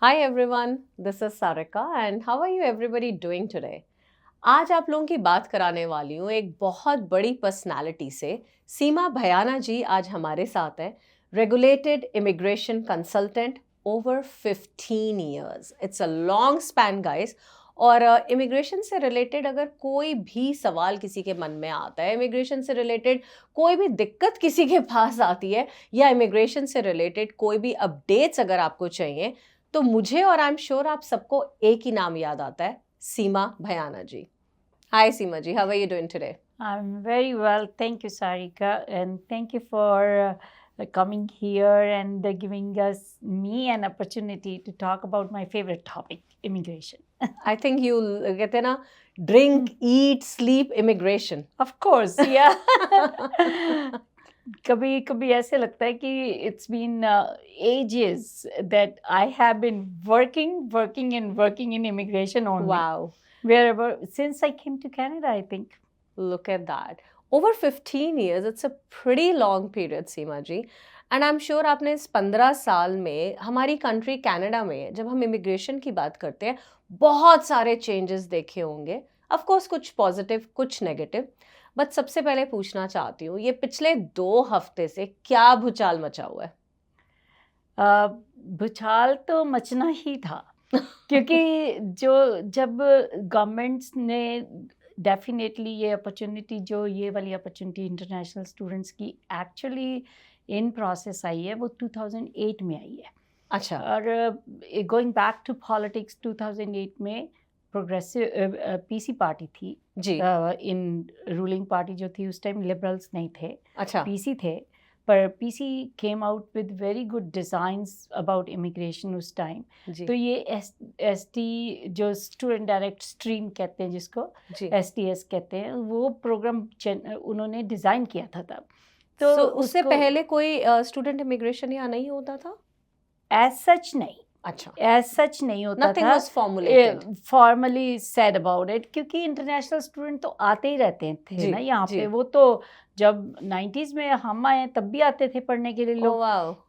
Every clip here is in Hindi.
Hi everyone, this is Sarika and how are you everybody doing today? आज आप लोगों की बात कराने वाली हूँ एक बहुत बड़ी पर्सनालिटी से। सीमा भयाना जी आज हमारे साथ हैं। Regulated immigration consultant over 15 years। It's a long span guys. और इमिग्रेशन से रिलेटेड अगर कोई भी सवाल किसी के मन में आता है, इमिग्रेशन से रिलेटेड कोई भी दिक्कत किसी के पास आती है, या इमिग्रेशन से रिलेटेड कोई भी अपडेट्स अगर आपको चाहिए, तो मुझे और आई एम श्योर आप सबको एक ही नाम याद आता है, सीमा भयाना जी। Hi Seema ji, how are you doing today? I'm very well. Thank you, Sarika. And thank you for coming here and giving me an opportunity to talk about my favorite topic, immigration. I think you कहते हैं ना, drink, eat, sleep, immigration. Of course, yeah. कभी कभी ऐसे लगता है कि it's been ages that I have been working in immigration only. Wow. Wherever, since I came to Canada, I think. Look at that. Over 15 years, it's a pretty long period, Seema ji. And I am sure आपने इस 15 साल में हमारी कंट्री कनाडा में जब हम इमिग्रेशन की बात करते हैं, बहुत सारे चेंजेस देखे होंगे। ऑफ कोर्स कुछ पॉजिटिव, कुछ नेगेटिव। बट सबसे पहले पूछना चाहती हूँ, ये पिछले 2 हफ्ते से क्या भूचाल मचा हुआ है? भूचाल तो मचना ही था क्योंकि जब गवर्नमेंट्स ने डेफिनेटली ये अपॉर्चुनिटी, जो ये वाली अपॉर्चुनिटी इंटरनेशनल स्टूडेंट्स की एक्चुअली इन प्रोसेस आई है, वो 2008 में आई है। अच्छा। और गोइंग बैक टू पॉलिटिक्स, 2008 में प्रोग्रेसिव पीसी पार्टी थी जी। इन रूलिंग पार्टी जो थी उस टाइम लिबरल्स नहीं थे, अच्छा। पीसी थे। पर PC came out with very good designs about immigration उस टाइम। तो ये एसटी जो स्टूडेंट डायरेक्ट स्ट्रीम कहते हैं, जिसको एसटीएस कहते हैं, वो प्रोग्राम उन्होंने डिज़ाइन किया था तब। तो उससे पहले कोई स्टूडेंट इमिग्रेशन यहाँ नहीं होता था? एज सच नहीं। अच्छा, एज सच नहीं होता Nothing था, was formulated. Formally said about it, क्योंकि इंटरनेशनल स्टूडेंट तो आते ही रहते थे ना यहाँ पे। वो तो जब 90s में हम आए तब भी आते थे पढ़ने के लिए लोग।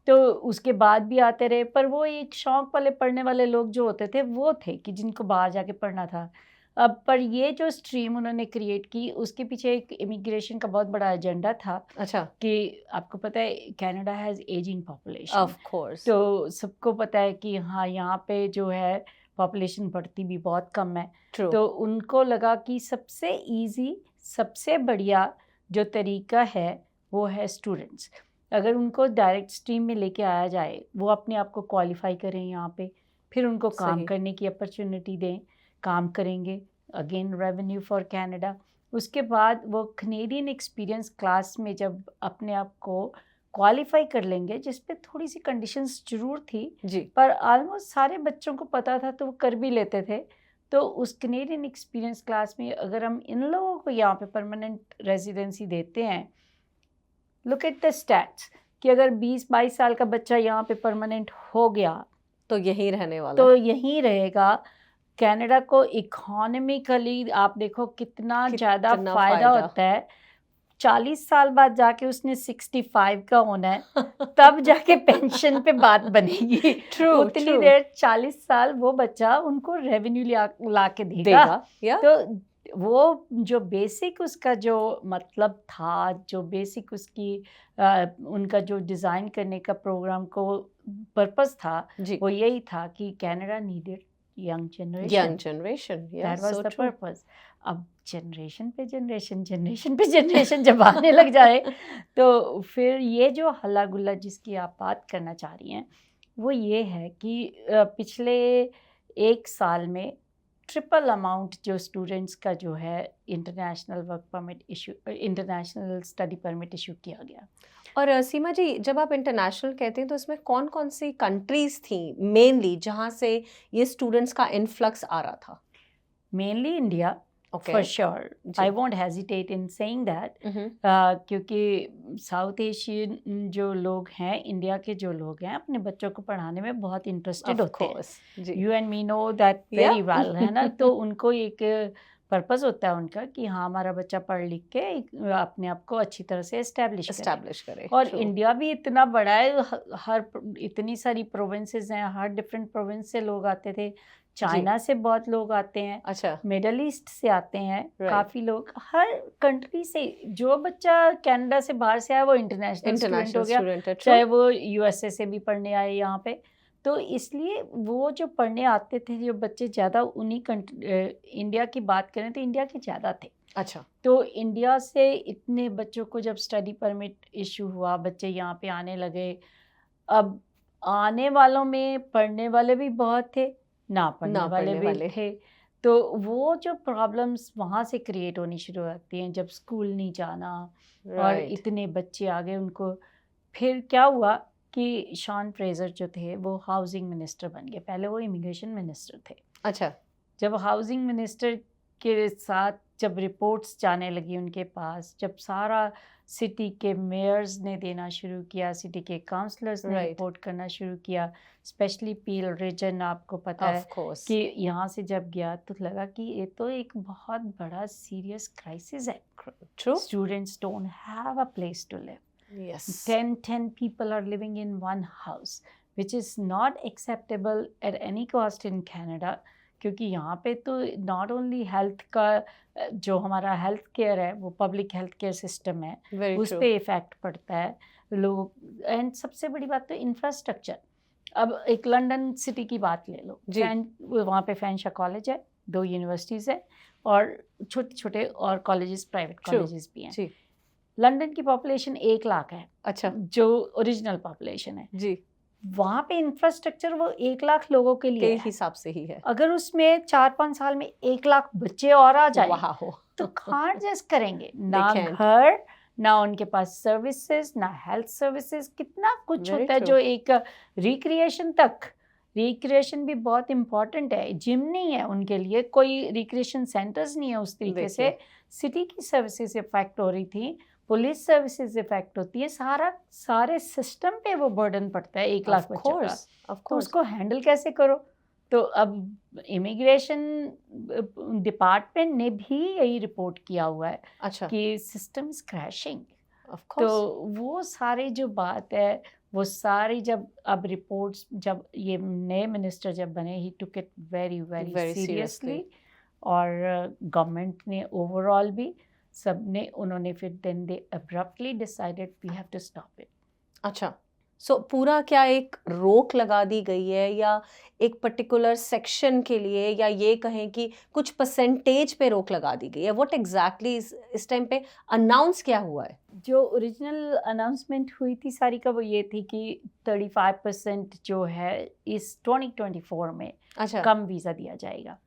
तो उसके बाद भी आते रहे, पर वो एक शौक वाले पढ़ने वाले लोग जो होते थे वो थे कि जिनको बाहर जाके पढ़ना था। अब पर ये जो स्ट्रीम उन्होंने क्रिएट की, उसके पीछे एक इमिग्रेशन का बहुत बड़ा एजेंडा था। अच्छा। कि आपको पता है Canada has ageing population, of course. तो सबको पता है कि हाँ, यहाँ पे जो है पॉपुलेशन बढ़ती भी बहुत कम है। True. तो उनको लगा कि सबसे इजी, सबसे बढ़िया जो तरीका है वो है स्टूडेंट्स। अगर उनको डायरेक्ट स्ट्रीम में लेके आया जाए, वो अपने आप को क्वालिफाई करें यहाँ पे, फिर उनको काम करने की अपॉर्चुनिटी दें, काम करेंगे, अगेन रेवेन्यू फॉर कनाडा। उसके बाद वो कनेडियन एक्सपीरियंस क्लास में जब अपने आप को क्वालिफाई कर लेंगे, जिस पे थोड़ी सी कंडीशंस जरूर थी जी, पर ऑलमोस्ट सारे बच्चों को पता था तो वो कर भी लेते थे। तो उस कनेडियन एक्सपीरियंस क्लास में अगर हम इन लोगों को यहाँ पे परमानेंट रेजिडेंसी देते हैं, लुक एट द स्टैट्स कि अगर 20-22 साल का बच्चा यहाँ पे परमानेंट हो गया तो यहीं रहने वाला, तो यहीं रहेगा। कनाडा को इकोनॉमिकली आप देखो कितना ज़्यादा फ़ायदा होता है। 40 साल बाद जाके उसने 65 का होना है, तब जाके पेंशन पे बात बनेगी। उतनी देर 40 साल वो बच्चा उनको रेवेन्यू ला के देगा। तो वो जो बेसिक उसका जो मतलब था, जो बेसिक उसकी उनका जो डिज़ाइन करने का प्रोग्राम को पर्पस था, वो यही था कि Canada needed young generation. That was the purpose. अब जनरेशन पे जनरेशन जब आने लग जाए तो फिर ये जो हल्ला गुल्ला जिसकी आप बात करना चाह रही हैं, वो ये है कि पिछले 1 साल में ट्रिपल अमाउंट जो स्टूडेंट्स का जो है international work permit issue, international study permit issue किया गया। और सीमा जी, जब आप इंटरनेशनल कहते हैं तो इसमें कौन कौन सी कंट्रीज थी मेनली जहाँ से ये स्टूडेंट्स का इन्फ्लक्स आ रहा था? Mainly India, for sure. I won't hesitate in saying that. क्योंकि साउथ एशियन जो लोग हैं, इंडिया के जो लोग हैं, अपने बच्चों को पढ़ाने में बहुत इंटरेस्टेड होते हैं। You and me know that very well, है ना? तो उनको एक पर्पस होता है उनका कि हाँ हमारा बच्चा पढ़ लिख के अपने आप को अच्छी तरह से एस्टैब्लिश करे। और True. इंडिया भी इतना बड़ा है, हर इतनी सारी प्रोविंसेस हैं, हर डिफरेंट प्रोविंस से लोग आते थे, चाइना से बहुत लोग आते हैं, अच्छा, मिडल ईस्ट से आते हैं, Right. काफ़ी लोग, हर कंट्री से। जो बच्चा कनाडा से बाहर से आया वो इंटरनेशनल स्टूडेंट हो इंटरनेशनल गया, स्टूडेंट है। चाहे True. वो यूएसए से भी पढ़ने आए यहाँ पे। तो इसलिए वो जो पढ़ने आते थे जो बच्चे ज़्यादा उन्हीं इंडिया की बात करें तो इंडिया के ज़्यादा थे। अच्छा, तो इंडिया से इतने बच्चों को जब स्टडी परमिट इशू हुआ, बच्चे यहाँ पे आने लगे। अब आने वालों में पढ़ने वाले भी बहुत थे, ना पढ़ने वाले पढ़ने भी वाले। थे। तो वो जो प्रॉब्लम्स वहाँ से क्रिएट होनी शुरू होती हैं, जब स्कूल नहीं जाना और राइट। इतने बच्चे आ गए उनको। फिर क्या हुआ कि शॉन फ्रेजर जो थे वो हाउसिंग मिनिस्टर बन गए, पहले वो इमिग्रेशन मिनिस्टर थे। अच्छा, जब हाउसिंग मिनिस्टर के साथ जब रिपोर्ट्स जाने लगी उनके पास, जब सारा सिटी के मेयर्स ने देना शुरू किया, सिटी के काउंसलर्स ने Right. रिपोर्ट करना शुरू किया, स्पेशली पील रीजन, आपको पता है ऑफ कोर्स। कि यहाँ से जब गया तो लगा कि ये तो एक बहुत बड़ा सीरियस क्राइसिस है। True. Students don't have a place to live. Yes. 10 people are living in one house, which is not acceptable at any cost in Canada. क्योंकि यहाँ पे तो नॉट ओनली हेल्थ का जो हमारा हेल्थ केयर है वो पब्लिक हेल्थ केयर सिस्टम है, वेरी उस ट्रू। पे इफ़ेक्ट पड़ता है लोग। एंड सबसे बड़ी बात तो इंफ्रास्ट्रक्चर। अब एक लंदन सिटी की बात ले लो, जी। वहाँ पे फैनशा कॉलेज है, 2 यूनिवर्सिटीज़ है और छोटे छोटे और कॉलेजेस, प्राइवेट True. कॉलेजेस भी हैं। जी। लंदन की पॉपुलेशन 1 लाख है, अच्छा, जो ओरिजिनल पॉपुलेशन है। जी, वहाँ पे इंफ्रास्ट्रक्चर वो 1 लाख लोगों के के लिए है। हिसाब से ही है। अगर उसमें 4-5 साल में 1 लाख बच्चे और आ जाए वाह, तो कहाँ एडजस्ट करेंगे? ना can't. घर, ना उनके पास सर्विसेज, ना हेल्थ सर्विसेज, कितना कुछ Very होता है true. जो एक रिक्रिएशन तक। रिक्रिएशन भी बहुत इम्पोर्टेंट है। जिम नहीं है उनके लिए, कोई रिक्रिएशन सेंटर्स नहीं है उस तरीके से। देखिए। सिटी की सर्विसेज इफेक्ट हो रही थी, पुलिस सर्विसेज इफेक्ट होती है, सारे सिस्टम पे वो बर्डन पड़ता है 1 लाख ऑफ बच्चों का। कोर्स, ऑफ तो कोर्स। उसको हैंडल कैसे करो? तो अब इमिग्रेशन डिपार्टमेंट ने भी यही रिपोर्ट किया हुआ है अच्छा, कि सिस्टम इज क्रैशिंग। ऑफ तो कोर्स। वो सारी जो बात है वो सारी जब अब रिपोर्ट्स, जब ये नए मिनिस्टर जब बने, he took it very very Very seriously. seriously. और गवर्नमेंट ने ओवरऑल भी सबने, उन्होंने फिर then they abruptly decided we have to stop it. अच्छा, सो पूरा क्या एक रोक लगा दी गई है या एक पर्टिकुलर सेक्शन के लिए, या ये कहें कि कुछ परसेंटेज पे रोक लगा दी गई है? व्हाट एग्जैक्टली इस टाइम पे अनाउंस क्या हुआ है? जो ओरिजिनल अनाउंसमेंट हुई थी सारी का वो ये थी कि 35% जो है इस 2024 में अच्छा, कम वीज़ा दिया जाएगा,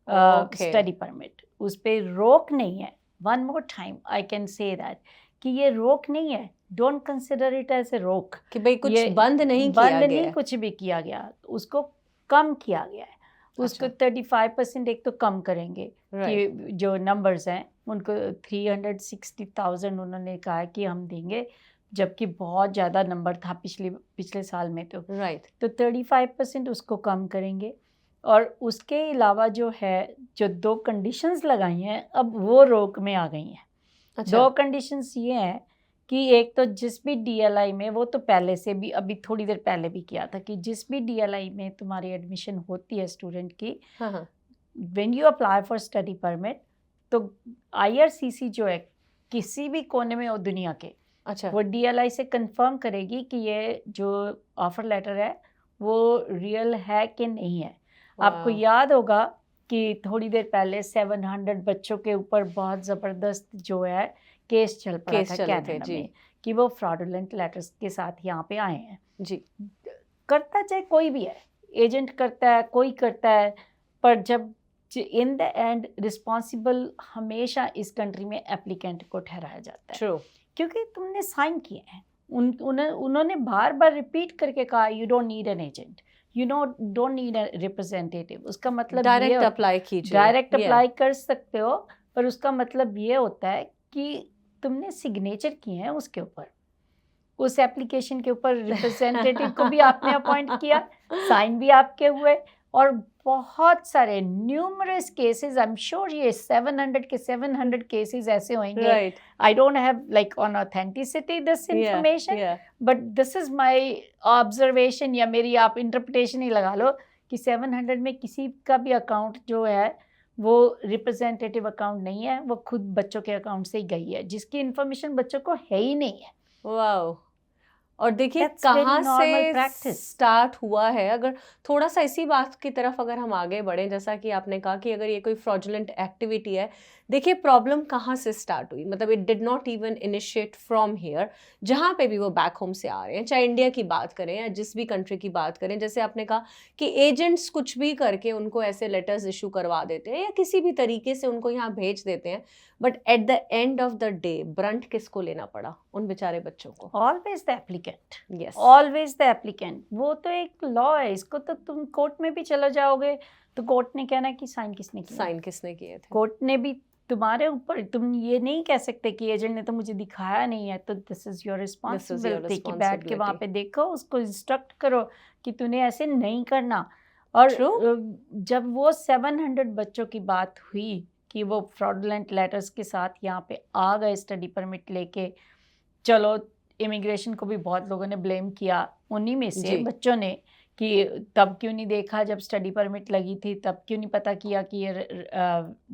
Okay. Study permit. उस पे रोक नहीं है। One more time I can say that कि ये रोक नहीं है। Don't consider it as a रोक कि भाई कुछ ये बंद नहीं किया बंद गया नहीं है। कुछ भी किया गया, उसको कम किया गया है। उसको 35% एक तो कम करेंगे Right. कि जो नंबर्स हैं उनको 360,000 उन्होंने कहा है कि हम देंगे, जबकि बहुत ज़्यादा नंबर था पिछले साल में। तो राइट, 35% उसको कम करेंगे। और उसके अलावा जो है, जो 2 कंडीशंस लगाई हैं अब वो रोक में आ गई हैं। अच्छा, 2 कंडीशंस ये हैं कि एक तो जिस भी डीएलआई में, वो तो पहले से भी, अभी थोड़ी देर पहले भी किया था, कि जिस भी डीएलआई में तुम्हारी एडमिशन होती है स्टूडेंट की, हाँ हाँ, when you apply for study permit, तो आईआरसीसी जो है किसी भी कोने में हो दुनिया के, अच्छा, वो डीएलआई से कंफर्म करेगी कि ये जो ऑफर लेटर है वो रियल है कि नहीं है। आपको वाह, याद होगा कि थोड़ी देर पहले 700 बच्चों के ऊपर बहुत ज़बरदस्त जो है केस चल पड़ा केस था चले थे, कनाडा जी। में, कि वो फ्रॉडुलेंट लेटर्स के साथ यहाँ पे आए हैं। जी, करता चाहे कोई भी है, एजेंट करता है, कोई करता है, पर जब इन द एंड रिस्पॉन्सिबल हमेशा इस कंट्री में एप्लीकेंट को ठहराया जाता है, ट्रू, क्योंकि तुमने साइन किए हैं। उन्होंने बार बार रिपीट करके कहा you don't need an agent, you don't need a representative. उसका मतलब डायरेक्ट अप्लाई कीजिए। Direct Yeah. अप्लाई कर सकते हो, पर उसका मतलब ये होता है कि तुमने सिग्नेचर किए हैं उसके ऊपर, उस एप्लीकेशन के ऊपर रिप्रेजेंटेटिव को भी आपने अपॉइंट किया, साइन भी आपके हुए, और बहुत सारे numerous cases, I am sure ये 700 के 700 केसेस ऐसे होंगे. Right. I don't have like on authenticity this information, Yeah. but this is my observation या मेरी आप इंटरप्रिटेशन ही लगा लो कि 700 में किसी का भी अकाउंट जो है वो रिप्रेजेंटेटिव अकाउंट नहीं है, वो खुद बच्चों के अकाउंट से ही गई है जिसकी इन्फॉर्मेशन बच्चों को है ही नहीं है. वाओ. और देखिए That's very कहाँ normal से practice. स्टार्ट हुआ है. अगर थोड़ा सा इसी बात की तरफ अगर हम आगे बढ़ें, जैसा कि आपने कहा कि अगर ये कोई फ्रॉडुलेंट एक्टिविटी है, देखिए प्रॉब्लम कहाँ से स्टार्ट हुई. मतलब it did not even initiate from here. जहाँ पे भी वो बैक होम से आ रहे हैं, चाहे इंडिया की बात करें या जिस भी कंट्री की बात करें, जैसे आपने कहा कि एजेंट्स कुछ भी करके उनको ऐसे लेटर्स इशू करवा देते हैं या किसी भी तरीके से उनको यहाँ भेज देते हैं. But at the end of the day Brunt किसको लेना पड़ा? उन बेचारे बच्चों को. Always the applicant. Yes. Always the applicant. वो तो एक लॉ है, इसको तो तुम कोर्ट में भी चले जाओगे तो कोर्ट ने कहना कि साइन किसने किया. साइन किसने किए थे? कोर्ट ने भी तुम्हारे ऊपर, तुम ये नहीं कह सकते कि एजेंट ने तो मुझे दिखाया नहीं है, तो दिस इज योर रिस्पॉन्सिबिलिटी कि बैठ के वहाँ पे देखो, उसको इंस्ट्रक्ट करो कि तूने ऐसे नहीं करना. और जब वो 700 बच्चों की बात हुई कि वो फ्रॉडुलेंट लेटर्स के साथ यहाँ पे आ गए स्टडी परमिट लेके, चलो इमिग्रेशन को भी बहुत लोगों ने ब्लेम किया, उन्हीं में से बच्चों ने, कि तब क्यों नहीं देखा जब स्टडी परमिट लगी थी, तब क्यों नहीं पता किया कि ये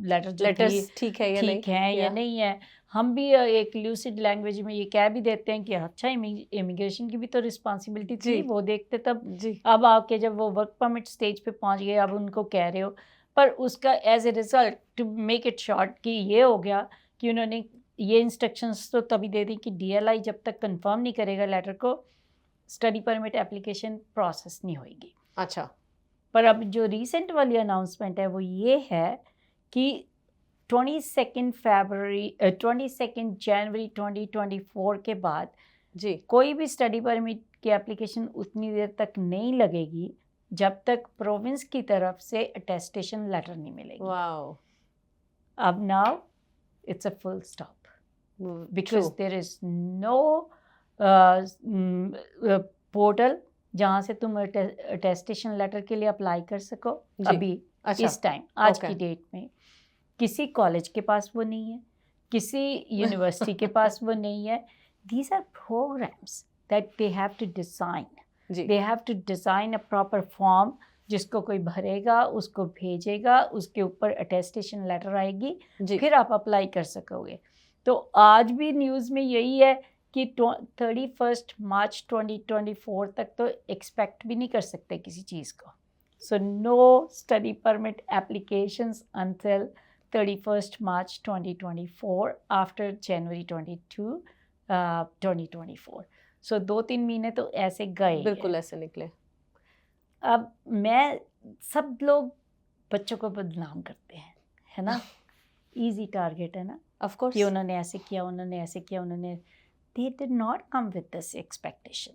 लेटर्स ठीक है या नहीं है. हम भी एक ल्यूसिड लैंग्वेज में ये कह भी देते हैं कि अच्छा इमिग्रेशन की भी तो रिस्पॉन्सिबिलिटी थी, वो देखते तब. अब आके जब वो वर्क परमिट स्टेज पे पहुंच गए, अब उनको कह रहे हो. पर उसका as a result, to make it short, कि ये हो गया कि उन्होंने ये इंस्ट्रक्शंस तो तभी दे दी कि DLI जब तक कंफर्म नहीं करेगा लेटर को, स्टडी परमिट एप्लीकेशन प्रोसेस नहीं होगी. अच्छा. पर अब जो रीसेंट वाली अनाउंसमेंट है वो ये है कि 22 जनवरी 2024 के बाद जी कोई भी स्टडी परमिट की एप्लीकेशन उतनी देर तक नहीं लगेगी जब तक प्रोविंस की तरफ से अटेस्टेशन लेटर नहीं मिलेगी. वाओ. अब now it's a full stop because there is no portal जहाँ से तुम अटेस्टेशन लेटर के लिए अप्लाई कर सको. अभी इस टाइम आज की डेट में किसी कॉलेज के पास वो नहीं है, किसी यूनिवर्सिटी के पास वो नहीं है. These are programs that they have to design. They have to design a proper form जिसको कोई भरेगा, उसको भेजेगा, उसके ऊपर अटेस्टेशन लेटर आएगी, फिर आप अप्लाई कर सकोगे. तो आज भी न्यूज़ में यही है कि 31 मार्च 2024 तक तो एक्सपेक्ट भी नहीं कर सकते किसी चीज़ को. So no study permit applications until 31 March 2024 after January 2024. So 2-3 महीने तो ऐसे गए, बिल्कुल ऐसे निकले. अब सब लोग बच्चों को बदनाम करते हैं, है ना. इजी टारगेट है ना, ऑफ कोर्स, कि उन्होंने ऐसे किया, उन्होंने ऐसे किया, उन्होंने. They did not come with this expectation.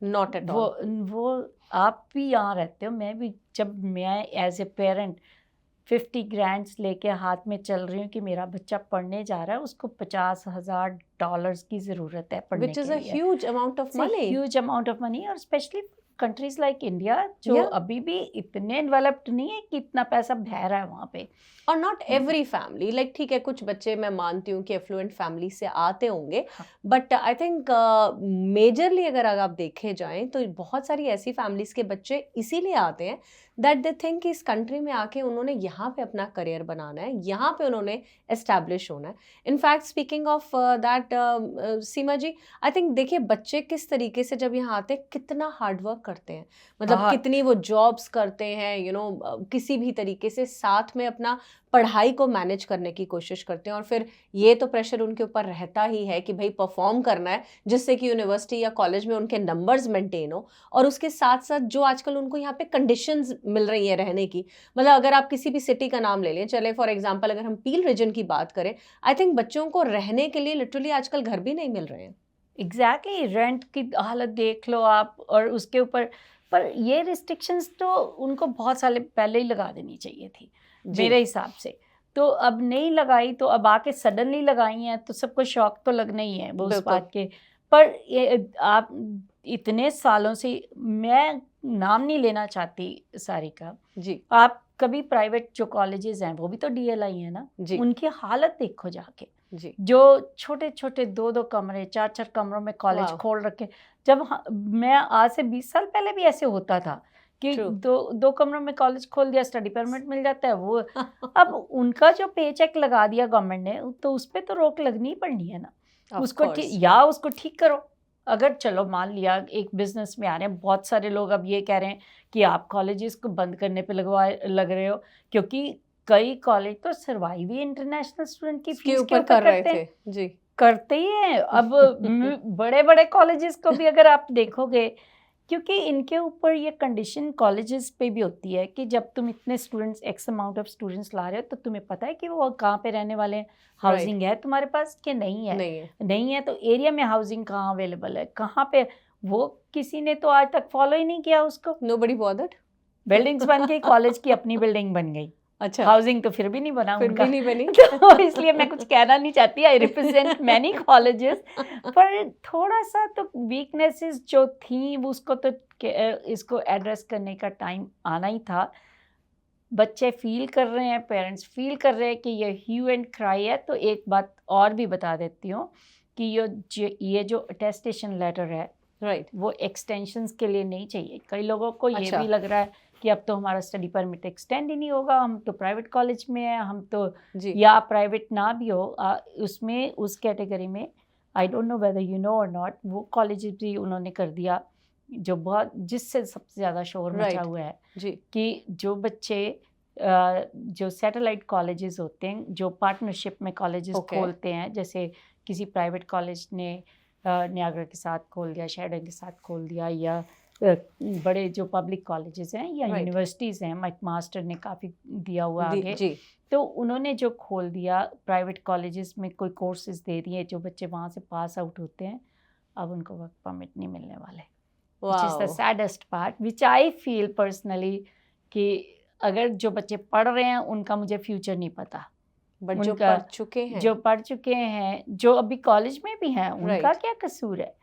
Not at all. वो आप भी यहाँ रहते हो, मैं भी, जब मैं एज ए पेरेंट 50 ग्रांड्स लेके हाथ में चल रही हूँ कि मेरा बच्चा पढ़ने जा रहा है, उसको $50,000 की ज़रूरत है पढ़ने के लिए. Which is a huge amount of money. Huge amount of money, और स्पेशली कंट्रीज लाइक इंडिया जो अभी भी इतने डेवलप्ड नहीं है कि इतना पैसा बह रहा है वहाँ पे. और नॉट एवरी फैमिली, लाइक ठीक है, कुछ बच्चे मैं मानती हूँ कि एफ्लुएंट फैमिली से आते होंगे, बट आई थिंक मेजरली अगर आप देखे जाएं तो बहुत सारी ऐसी फैमिलीज के बच्चे इसीलिए आते हैं दैट दे थिंक कि इस कंट्री में आके उन्होंने यहाँ पे अपना करियर बनाना है, यहाँ पे उन्होंने एस्टैब्लिश होना है. In fact speaking of that Seema ji, I think देखिए बच्चे किस तरीके से जब यहाँ आते हैं कितना हार्डवर्क करते हैं, मतलब कितनी वो जॉब्स करते हैं, यू नो, किसी भी तरीके से साथ में अपना पढ़ाई को मैनेज करने की कोशिश करते हैं. और फिर ये तो प्रेशर उनके ऊपर रहता ही है कि भाई परफॉर्म करना है जिससे कि यूनिवर्सिटी या कॉलेज में उनके नंबर्स मेंटेन हो. और उसके साथ साथ जो आजकल उनको यहाँ पे कंडीशंस मिल रही है रहने की, मतलब अगर आप किसी भी सिटी का नाम ले लें, चले फॉर एग्जांपल अगर हम पील रीजन की बात करें, आई थिंक बच्चों को रहने के लिए लिटरली आजकल घर भी नहीं मिल रहे हैं. एग्जैक्टली, रेंट की हालत देख लो आप, और उसके ऊपर पर ये रिस्ट्रिक्शंस तो उनको बहुत साल पहले ही लगा देनी चाहिए थी मेरे हिसाब से. तो अब नहीं लगाई, तो अब आके सडनली लगाई हैं, तो सबको शौक तो लगना ही है वो उस बात के. पर ये आप इतने सालों से, मैं नाम नहीं लेना चाहती सारिका, जी आप कभी प्राइवेट जो कॉलेजेस हैं वो भी तो DLI है ना, जी उनकी हालत देखो जाके, जी जो छोटे छोटे 2-2 कमरे 4-4 कमरों में कॉलेज वाह खोल रखे। जब मैं आज से 20 साल पहले भी ऐसे होता था कि ट्रू 2 कमरों में कॉलेज खोल दिया, स्टडी परमिट मिल जाता है वो। अब उनका जो पे चेक लगा दिया गवर्नमेंट ने, तो उस पे तो रोक लगनी ही पड़नी है ना। ऑफ उसको कोर्स या उसको ठीक करो। अगर चलो मान लिया एक बिजनेस में आ रहे हैं, बहुत सारे लोग अब ये कह रहे हैं कि आप कॉलेजेस को बंद करने पे लग रहे हो, क्योंकि कई कॉलेज तो सर्वाइव ही इंटरनेशनल स्टूडेंट की इसके फीस के ऊपर ऊपर कर रहे करते हैं। थे जी करते ही हैं। अब बड़े बड़े कॉलेजेस को भी अगर आप देखोगे, क्योंकि इनके ऊपर ये कंडीशन कॉलेजेस पे भी होती है कि जब तुम इतने students x amount of students ला रहे हो, तो तुम्हें पता है कि वो कहाँ पे रहने वाले हैं, हाउसिंग है तुम्हारे पास कि नहीं है। नहीं है नहीं है तो एरिया में हाउसिंग कहाँ अवेलेबल है, कहाँ पे, वो किसी ने तो आज तक फॉलो ही नहीं किया उसको। नोबडी बॉदर्ड बिल्डिंग्स बन गई, कॉलेज की अपनी बिल्डिंग बन गई, अच्छा हाउसिंग तो फिर भी नहीं बना फिर उनका। भी नहीं बनी तो इसलिए मैं कुछ कहना नहीं चाहती, आई रिप्रेजेंट मैनी कॉलेजेस, पर थोड़ा सा तो वीकनेसेस जो थी उसको तो इसको एड्रेस करने का टाइम आना ही था। बच्चे फील कर रहे हैं, पेरेंट्स फील कर रहे हैं कि ये ह्यू एंड क्राई है। तो एक बात और भी बता देती हूँ कि ये जो अटेस्टेशन लेटर है राइट वो एक्सटेंशंस के लिए नहीं चाहिए। कई लोगों को ये अच्छा भी लग रहा है कि अब तो हमारा स्टडी परमिट एक्सटेंड ही नहीं होगा, हम तो प्राइवेट कॉलेज में हैं, हम तो, जी या प्राइवेट ना भी हो, उसमें उस कैटेगरी में आई don't know whether you know और नॉट, वो कॉलेज भी उन्होंने कर दिया जो बहुत, जिससे सबसे ज़्यादा शोर मचा राइट हुआ है जी कि जो बच्चे जो सैटेलाइट कॉलेजेस होते हैं, जो पार्टनरशिप में कॉलेजेस ओके खोलते हैं, जैसे किसी प्राइवेट कॉलेज ने नियाग्रा के साथ खोल दिया, शेरडन के साथ खोल दिया, या बड़े जो पब्लिक कॉलेजेस हैं या Right. यूनिवर्सिटीज़ हैं, मास्टर ने काफ़ी दिया हुआ आगे, जी तो उन्होंने जो खोल दिया प्राइवेट कॉलेजेस में, कोई कोर्सेज दे दिए, जो बच्चे वहाँ से पास आउट होते हैं अब उनको वर्क परमिट नहीं मिलने वाले, which is the wow saddest part, which I feel personally कि अगर जो बच्चे पढ़ रहे हैं उनका मुझे फ्यूचर नहीं पता, बट जो उनका पढ़ चुके हैं जो पढ़ चुके हैं, जो अभी कॉलेज में भी हैं, उनका Right. क्या कसूर है?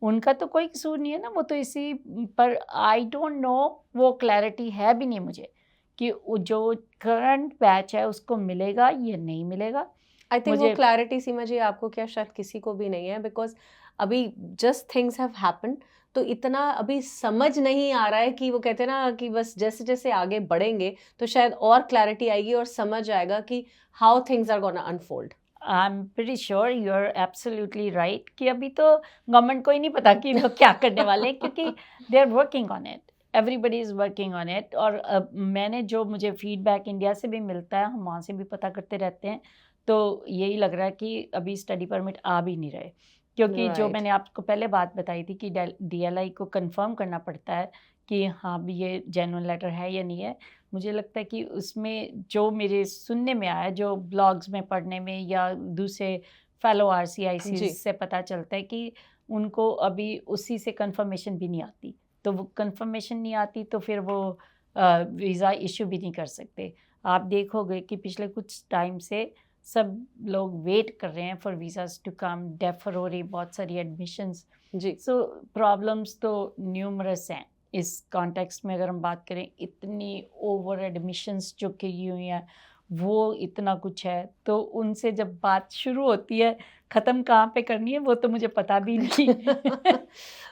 उनका तो कोई कसूर नहीं है ना, वो तो इसी पर आई डोंट नो, वो क्लैरिटी है भी नहीं मुझे कि जो करंट बैच है उसको मिलेगा या नहीं मिलेगा। आई थिंक वो मुझे क्लैरिटी सीमा जी आपको क्या शायद किसी को भी नहीं है बिकॉज अभी जस्ट थिंग्स हैव हैपेंड तो इतना अभी समझ नहीं आ रहा है कि वो कहते हैं ना कि बस जैसे जैसे आगे बढ़ेंगे तो शायद और क्लैरिटी आएगी और समझ आएगा कि how things are gonna unfold I am pretty sure you are absolutely right कि अभी तो गवर्नमेंट को ही नहीं पता कि लोग क्या करने वाले हैं, क्योंकि they are working on it, everybody is working on it. और मैंने जो मुझे फीडबैक इंडिया से भी मिलता है, हम वहाँ से भी पता करते रहते हैं, तो यही लग रहा है कि अभी स्टडी परमिट आ भी नहीं रहे, क्योंकि जो Right. मैंने आपको पहले बात बताई थी कि DLI को कंफर्म करना पड़ता है कि हाँ भी ये जेन्युइन लेटर है या नहीं है। मुझे लगता है कि उसमें जो मेरे सुनने में आया, जो ब्लॉग्स में पढ़ने में या दूसरे फेलो RCIC जी से पता चलता है कि उनको अभी उसी से कंफर्मेशन भी नहीं आती, तो वो कंफर्मेशन नहीं आती तो फिर वो वीज़ा इशू भी नहीं कर सकते। आप देखोगे कि पिछले कुछ टाइम से सब लोग वेट कर रहे हैं for visas to come, defer हो रही बहुत सारी एडमिशन्स, जी सो प्रॉब्लम्स तो न्यूमरस हैं इस कॉन्टेक्स्ट में। अगर हम बात करें, इतनी ओवर एडमिशन्स जो की हुई हैं, वो इतना कुछ है, तो उनसे जब बात शुरू होती है, ख़त्म कहाँ पे करनी है वो तो मुझे पता भी नहीं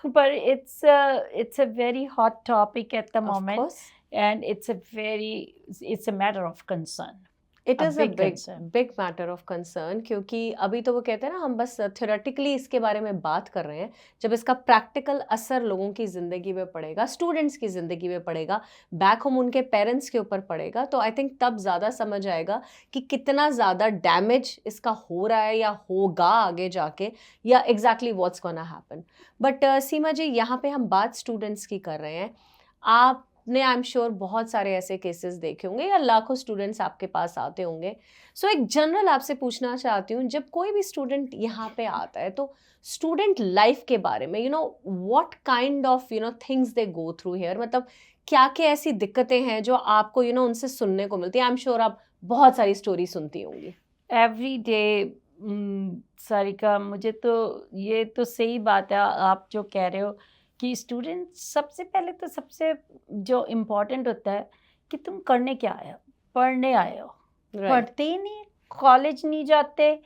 पर it's a very hot topic at the Of moment, course. And it's a matter of concern, it is a big big concern. Big matter of concern क्योंकि अभी तो वो कहते हैं ना हम बस थ्योरेटिकली इसके बारे में बात कर रहे हैं, जब इसका प्रैक्टिकल असर लोगों की ज़िंदगी में पड़ेगा, स्टूडेंट्स की ज़िंदगी में पड़ेगा, बैक होम उनके पेरेंट्स के ऊपर पड़ेगा, तो आई थिंक तब ज़्यादा समझ आएगा कि कितना ज़्यादा डैमेज इसका हो रहा है या होगा आगे जाके, या exactly what's gonna happen. But Seema ji, यहाँ पे हम बात स्टूडेंट्स की कर रहे हैं, आपने आई एम श्योर बहुत सारे ऐसे केसेस देखे होंगे या लाखों स्टूडेंट्स आपके पास आते होंगे। सो एक जनरल आपसे पूछना चाहती हूँ, जब कोई भी स्टूडेंट यहाँ पे आता है तो स्टूडेंट लाइफ के बारे में what kind of things they go through here, मतलब क्या क्या ऐसी दिक्कतें हैं जो आपको उनसे सुनने को मिलती है। आई एम श्योर आप बहुत सारी स्टोरी सुनती होंगी। Every day. सारिका, मुझे तो ये तो सही बात है आप जो कह रहे हो कि स्टूडेंट सबसे पहले तो सबसे जो इम्पोर्टेंट होता है कि तुम करने क्या आए हो, पढ़ने आए हो, पढ़ते ही नहीं, कॉलेज नहीं जाते।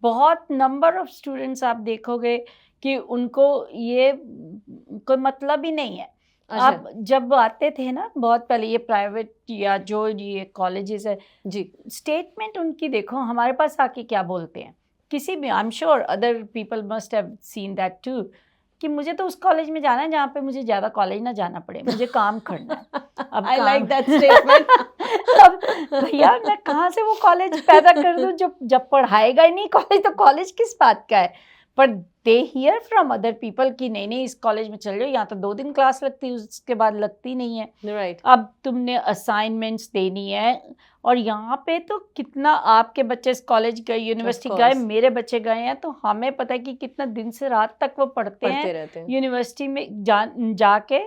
बहुत नंबर ऑफ स्टूडेंट्स आप देखोगे कि उनको ये कोई मतलब ही नहीं है। आप जब आते थे ना बहुत पहले ये प्राइवेट या जो ये कॉलेजेस है जी, स्टेटमेंट उनकी देखो हमारे पास आके क्या बोलते हैं। किसी भी I am sure other people must have seen that too कि मुझे तो उस कॉलेज में जाना है जहाँ पे मुझे ज़्यादा कॉलेज ना जाना पड़े, मुझे काम करना है। अब आई लाइक दैट स्टेटमेंट। अब भैया मैं कहाँ से वो कॉलेज पैदा कर दूँ जब पढ़ाएगा ही नहीं कॉलेज, तो कॉलेज किस बात का है। पर they hear from other people कि नहीं इस कॉलेज में चल जाओ, यहाँ तो 2 दिन क्लास लगती है उसके बाद लगती नहीं है। राइट। अब तुमने असाइनमेंट्स देनी है और यहाँ पे तो कितना आपके बच्चे इस कॉलेज गए, यूनिवर्सिटी गए, मेरे बच्चे गए हैं, तो हमें पता है कि कितना दिन से रात तक वो पढ़ते हैं यूनिवर्सिटी में जाके,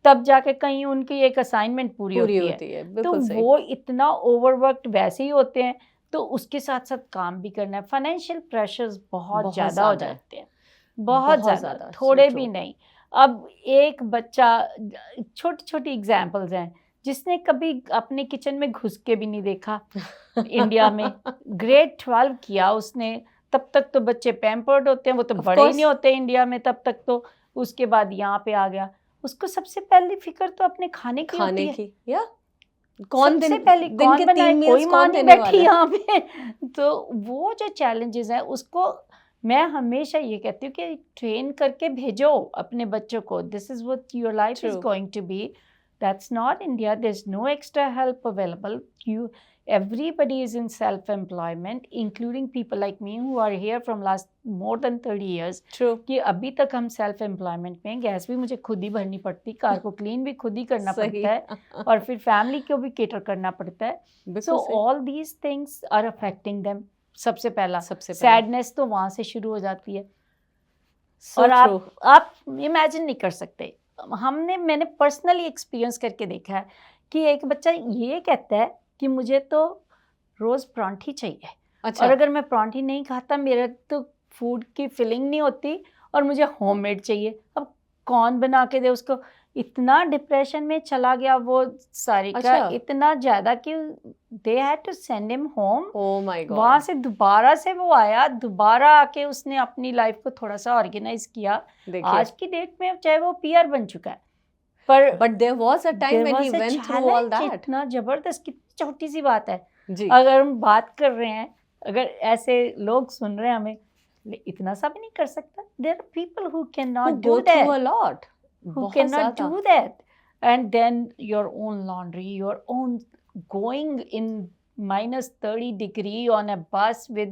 तब जाके कहीं उनकी एक असाइनमेंट पूरी होती है। तो वो इतना ओवरवर्क्ड वैसे ही होते हैं, तो उसके साथ साथ काम भी करना है। फाइनेंशियल प्रेशर्स बहुत ज़्यादा हो जाते हैं, बहुत ज़्यादा, थोड़े भी नहीं। अब एक बच्चा, छोटी छोटी एग्जाम्पल्स हैं, जिसने कभी अपने किचन में घुस के भी नहीं देखा इंडिया में, ग्रेड 12 किया उसने, तब तक तो बच्चे पैम्पर्ड होते हैं, वो तो बड़े ही नहीं होते इंडिया में तब तक तो। उसके बाद यहाँ पे आ गया, उसको सबसे पहली फिक्र तो अपने खाने की होती है। या कौन सबसे पहले कौन बनाए, कोई माँ नहीं बैठी यहाँ पे। तो वो जो चैलेंजेस हैं उसको मैं हमेशा ये कहती हूँ कि ट्रेन करके भेजो अपने बच्चों को। This is what your life is going to be. That's not India, there is no extra help available. You everybody is in self-employment, including people like me who are here from last more than 30 years. True. कि अभी तक हम self-employment में, गैस भी मुझे खुद ही भरनी पड़ती, कार को क्लीन भी खुद ही करना पड़ता है, और फिर फैमिली को भी केटर करना पड़ता है। So all these things are affecting them. सबसे पहला सैडनेस तो वहाँ से शुरू हो जाती है। और आप इमेजिन नहीं कर सकते, मैंने पर्सनली एक्सपीरियंस करके देखा है कि एक बच्चा ये कहता है कि मुझे तो रोज़ परांठी चाहिए। अच्छा। और अगर मैं परांठी नहीं खाता मेरा तो फूड की फीलिंग नहीं होती और मुझे होममेड चाहिए। अब कौन बना के दे उसको। इतना डिप्रेशन में चला गया वो सारिका। अच्छा। इतना ज़्यादा कि they had to send him home. Oh my god. वहाँ से दोबारा से वो आया, दोबारा आके उसने अपनी लाइफ को थोड़ा सा ऑर्गेनाइज किया। आज की डेट में चाहे वो पीआर बन चुका है, but there was a time when he went through all that. इतना जबरदस्त, कितनी छोटी सी बात है जी। अगर हम बात कर रहे हैं, अगर ऐसे लोग सुन रहे हैं हमें, इतना सा भी नहीं कर सकता। There are people who cannot do that. Who go through a lot. Who cannot do that. And then your own laundry, your own going in -30 degree on a bus with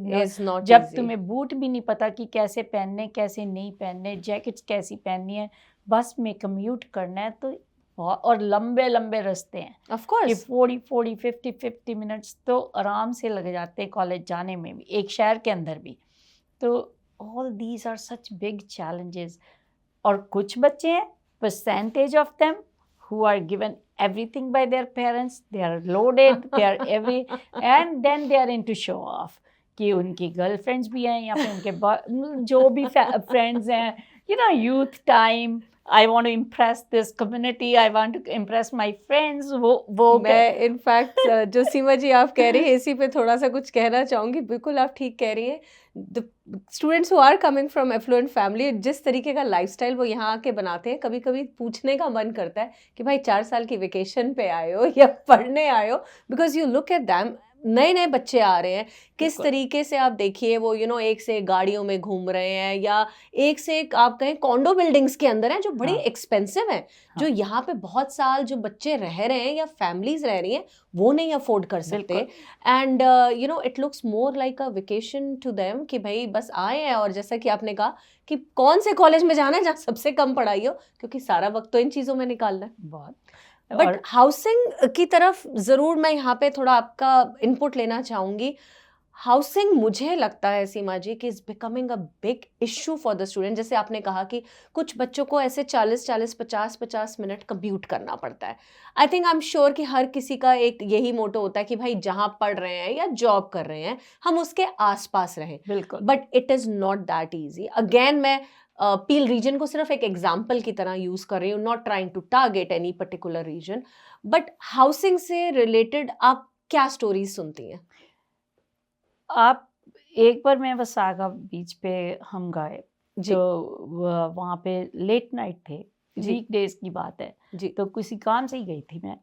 जब तुम्हें बूट भी नहीं पता कि कैसे पहनने कैसे नहीं पहनने, जैकेट्स कैसी पहननी है, बस में कम्यूट करना है, तो और लंबे लंबे रास्ते हैं ऑफ कोर्स, 50 मिनट्स तो आराम से लग जाते हैं कॉलेज जाने में भी, एक शहर के अंदर भी। तो all these are such big challenges. और कुछ बच्चे हैं, percentage of them who are given everything by their parents, they are loaded, they are every, and then they are into show off कि उनकी गर्लफ्रेंड्स भी हैं या फिर उनके जो भी फ्रेंड्स हैं, you know, youth time, I want to impress this community, I want to impress my friends। वो मैं इनफैक्ट जो सीमा जी आप कह रही हैं इसी पे थोड़ा सा कुछ कहना चाहूँगी। बिल्कुल आप ठीक कह रही हैं। The students who are coming from affluent family, जिस तरीके का लाइफस्टाइल वो यहाँ आके बनाते हैं, कभी कभी पूछने का मन करता है कि भाई 4 साल की वेकेशन पे आए हो या पढ़ने आए हो, because you look at them, नए नए बच्चे आ रहे हैं, किस तरीके से आप देखिए वो एक से एक गाड़ियों में घूम रहे हैं, या एक से एक आप कहें कॉन्डो बिल्डिंग्स के अंदर हैं जो बड़ी एक्सपेंसिव हैं, जो यहाँ पे बहुत साल जो बच्चे रह रहे हैं या फैमिलीज रह रही हैं वो नहीं अफोर्ड कर सकते। And it looks more like a vacation to them कि भाई बस आए हैं, और जैसा कि आपने कहा कि कौन से कॉलेज में जाना है जहाँ सबसे कम पढ़ाई हो, क्योंकि सारा वक्त तो इन चीज़ों में निकालना है। बहुत। बट हाउसिंग की तरफ ज़रूर मैं यहाँ पे थोड़ा आपका इनपुट लेना चाहूँगी। हाउसिंग मुझे लगता है सीमा जी कि is becoming a big issue for the student. जैसे आपने कहा कि कुछ बच्चों को ऐसे 50 मिनट कम्प्यूट करना पड़ता है। I think I am sure कि हर किसी का एक यही मोटो होता है कि भाई जहाँ पढ़ रहे हैं या जॉब कर रहे हैं हम उसके आसपास रहें। बिल्कुल। But it is not that easy. Again मैं पील रीजन को सिर्फ एक एग्जाम्पल की तरह यूज कर रही हूँ, not trying to target any particular region, but housing से रिलेटेड आप क्या स्टोरीज सुनती हैं? आप एक बार मैं वसागा बीच पे हम गए, जी तो वहाँ पे लेट नाइट थे, जी वीक डेज की बात है, जी तो किसी काम से ही गई थी मैं।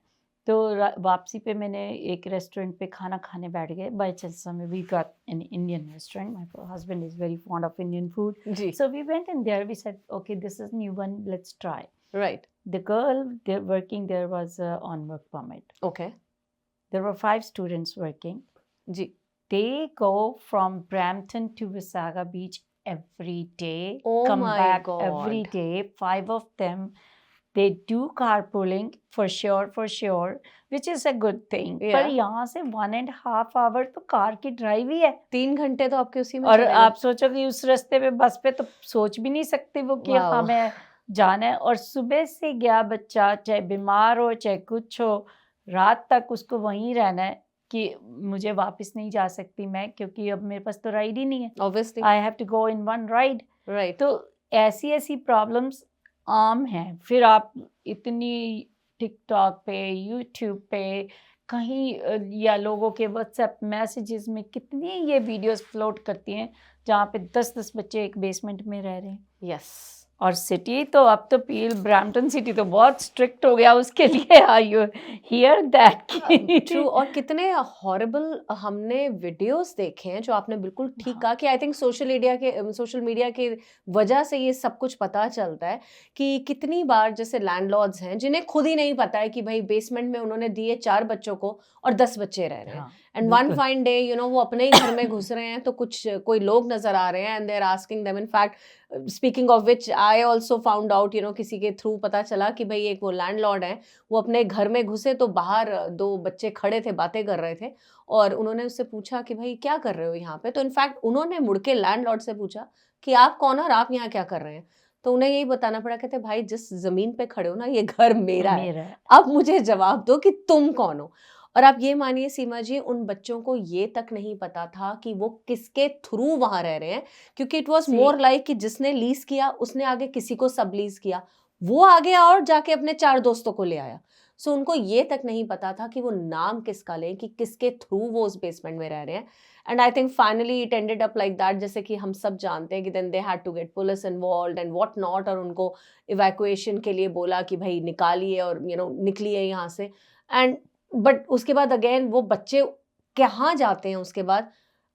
तो वापसी पे मैंने एक रेस्टोरेंट पे खाना खाने बैठ गए बाय चांस। में we got an Indian restaurant, my husband is very fond of Indian food, जी so we went in there, we said okay this is new one, let's try. Right the girl there working there was on work permit, okay there were 5 students working. जी They go from Brampton to Visaga Beach every day, oh come my back every god day, 5 of them. They do carpooling for sure, which is a good thing. पर या यहाँ से 1.5 hour तो कार की ड्राइव ही है। 3 घंटे तो आपके उसी में और चले आप सोचो कि उस रास्ते पे बस पे तो सोच भी नहीं सकते वो कि वाओ हमें जाना है। और सुबह से गया बच्चा, चाहे बीमार हो चाहे कुछ हो, रात तक उसको वहीं रहना है कि मुझे वापस नहीं जा सकती मैं, क्योंकि अब मेरे पास तो राइड ही नहीं है, obviously I have to go in one ride. Right तो ऐसी ऐसी प्रॉब्लम्स आम हैं। फिर आप इतनी टिकटॉक पे, यूट्यूब पे कहीं या लोगों के व्हाट्सएप मैसेजेस में कितनी ये वीडियोस फ्लोट करती हैं जहाँ पे 10-10 बच्चे एक बेसमेंट में रह रहे हैं। यस और सिटी तो अब तो पील ब्रैम्पटन सिटी तो बहुत स्ट्रिक्ट हो गया उसके लिए। Are you hear that? True. और कितने हॉरिबल हमने वीडियोस देखे हैं, जो आपने बिल्कुल ठीक कहा कि आई थिंक सोशल मीडिया के वजह से ये सब कुछ पता चलता है कि कितनी बार जैसे लैंडलॉर्ड्स हैं जिन्हें खुद ही नहीं पता है कि भाई बेसमेंट में उन्होंने दिए 4 बच्चों को और 10 बच्चे रह रहे हैं, एंड वन फाइन डे वो अपने ही घर में घुस रहे हैं तो कोई लोग नजर आ रहे हैं and they are asking them. In fact speaking of which I also found out, किसी के थ्रू पता चला कि भाई एक वो लैंडलॉर्ड है, वो अपने घर में घुसे तो बाहर 2 बच्चे खड़े थे, बातें कर रहे थे, और उन्होंने उससे पूछा कि भाई क्या कर रहे हो यहाँ पे। तो इनफैक्ट उन्होंने मुड़ के लैंडलॉर्ड से पूछा कि आप कौन और आप यहाँ क्या कर रहे हैं। तो उन्हें यही बताना पड़ा, कहते भाई जिस जमीन पे खड़े हो ना ये घर मेरा है, अब मुझे जवाब दो कि तुम कौन हो। और आप ये मानिए सीमा जी, उन बच्चों को ये तक नहीं पता था कि वो किसके थ्रू वहां रह रहे हैं, क्योंकि इट वॉज मोर लाइक कि जिसने लीज किया उसने आगे किसी को सब लीज किया, वो आगे और जाके अपने 4 दोस्तों को ले आया। सो उनको ये तक नहीं पता था कि वो नाम किसका लें, कि किसके थ्रू वो उस बेसमेंट में रह रहे हैं। And I think finally it ended up like that, जैसे कि हम सब जानते हैं कि then they had to get police involved and what not, और उनको इवैक्यूएशन के लिए बोला कि भाई निकालिए और निकलिए यहाँ से। एंड बट उसके बाद अगेन वो बच्चे कहाँ जाते हैं उसके बाद,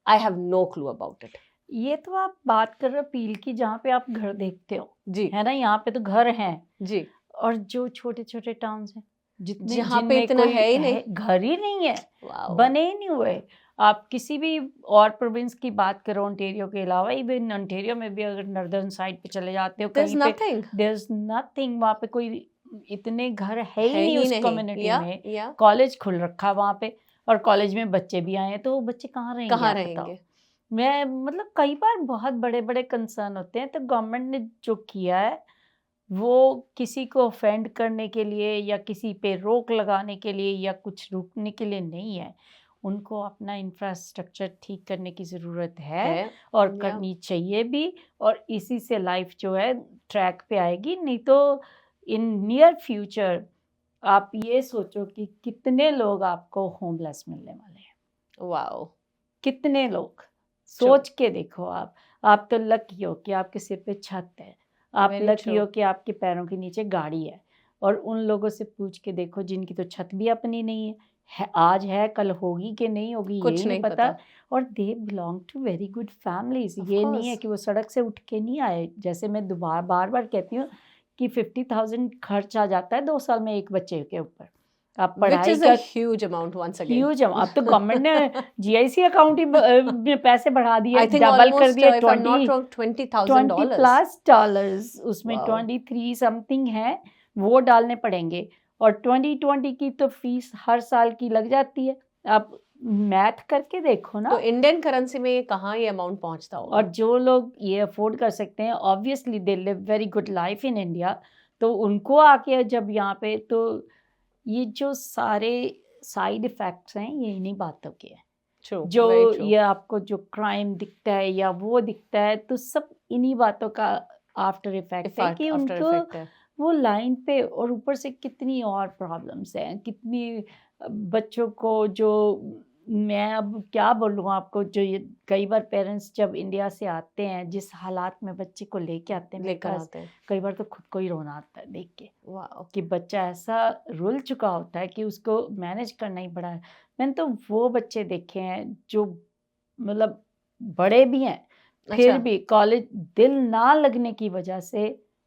I have no clue about it. ये तो आप बात कर रहे हो पील की, जहाँ पे आप घर देखते हो जी है ना, यहाँ पे तो घर हैं जी, और जो छोटे छोटे टाउन्स हैं जहाँ पे इतना है ही नहीं, घर ही नहीं है, वाओ, बने ही नहीं हुए। आप किसी भी और प्रोविंस की बात करो ओंटारियो के अलावा, इवन ओंटारियो में भी अगर नॉर्दर्न साइड पे चले जाते हो कहीं पे, देयर इज नथिंग, वहाँ पे कोई इतने घर है ही नहीं उस कम्युनिटी में। कॉलेज खुल रखा वहाँ पे, और कॉलेज में बच्चे भी आए हैं, तो वो बच्चे कहाँ रहेंगे? मैं मतलब कई बार बहुत बड़े बड़े कंसर्न होते हैं, तो गवर्नमेंट ने जो किया है वो किसी को ऑफेंड करने के लिए या किसी पे रोक लगाने के लिए या कुछ रोकने के लिए नहीं है। उनको अपना इंफ्रास्ट्रक्चर ठीक करने की ज़रूरत है और करनी चाहिए भी, और इसी से लाइफ जो है ट्रैक पे आएगी। नहीं तो इन नियर फ्यूचर आप ये सोचो कि कितने लोग आपको होमलेस मिलने वाले हैं। वाओ, कितने लोग, सोच के देखो। आप तो लकी हो कि आपके सिर पे छत है, आप लकी हो कि आपके पैरों के नीचे गाड़ी है, और उन लोगों से पूछ के देखो जिनकी तो छत भी अपनी नहीं है, आज है कल होगी कि नहीं होगी ये नहीं पता। और they belong to very good families. ये नहीं है कि वो सड़क से उठ के नहीं आए। जैसे मैं बार बार कहती हूँ कि 50,000 खर्च आ जाता है 2 साल में एक बच्चे के ऊपर। आप पढ़ाई का huge amount, once again huge amount. अब तो गवर्नमेंट ने जीआईसी अकाउंट ही में पैसे बढ़ा दिए, डबल कर दिए, $20+ उसमें 23 समथिंग है वो डालने पड़ेंगे, और 2020 की तो फीस हर साल की लग जाती है। आप मैथ करके देखो ना, तो इंडियन करेंसी में ये कहाँ ये अमाउंट पहुंचता होगा। और जो लोग ये अफोर्ड कर सकते हैं, obviously they live very good life in India, तो उनको आके जब यहाँ पे, तो ये जो सारे साइड इफेक्ट्स हैं ये इन्हीं बातों के हैं। जो ये आपको जो क्राइम दिखता है या वो दिखता है, तो सब इन्हीं बातों का आफ्टर इफेक्ट है कि आफ्टर उनको इफेक्ट है। वो लाइन पे, और ऊपर से कितनी और प्रॉब्लम्स हैं, कितनी बच्चों को जो, मैं अब क्या बोलूँ आपको, जो ये कई बार पेरेंट्स जब इंडिया से आते हैं, जिस हालात में बच्चे को लेके आते हैं मेरे लेकर पास, आते हैं। कई बार तो खुद को ही रोना आता है देख के वाह। कि बच्चा ऐसा रुल चुका होता है कि उसको मैनेज करना ही बड़ा है। मैंने तो वो बच्चे देखे हैं जो मतलब बड़े भी हैं, फिर अच्छा। भी कॉलेज दिल ना लगने की वजह से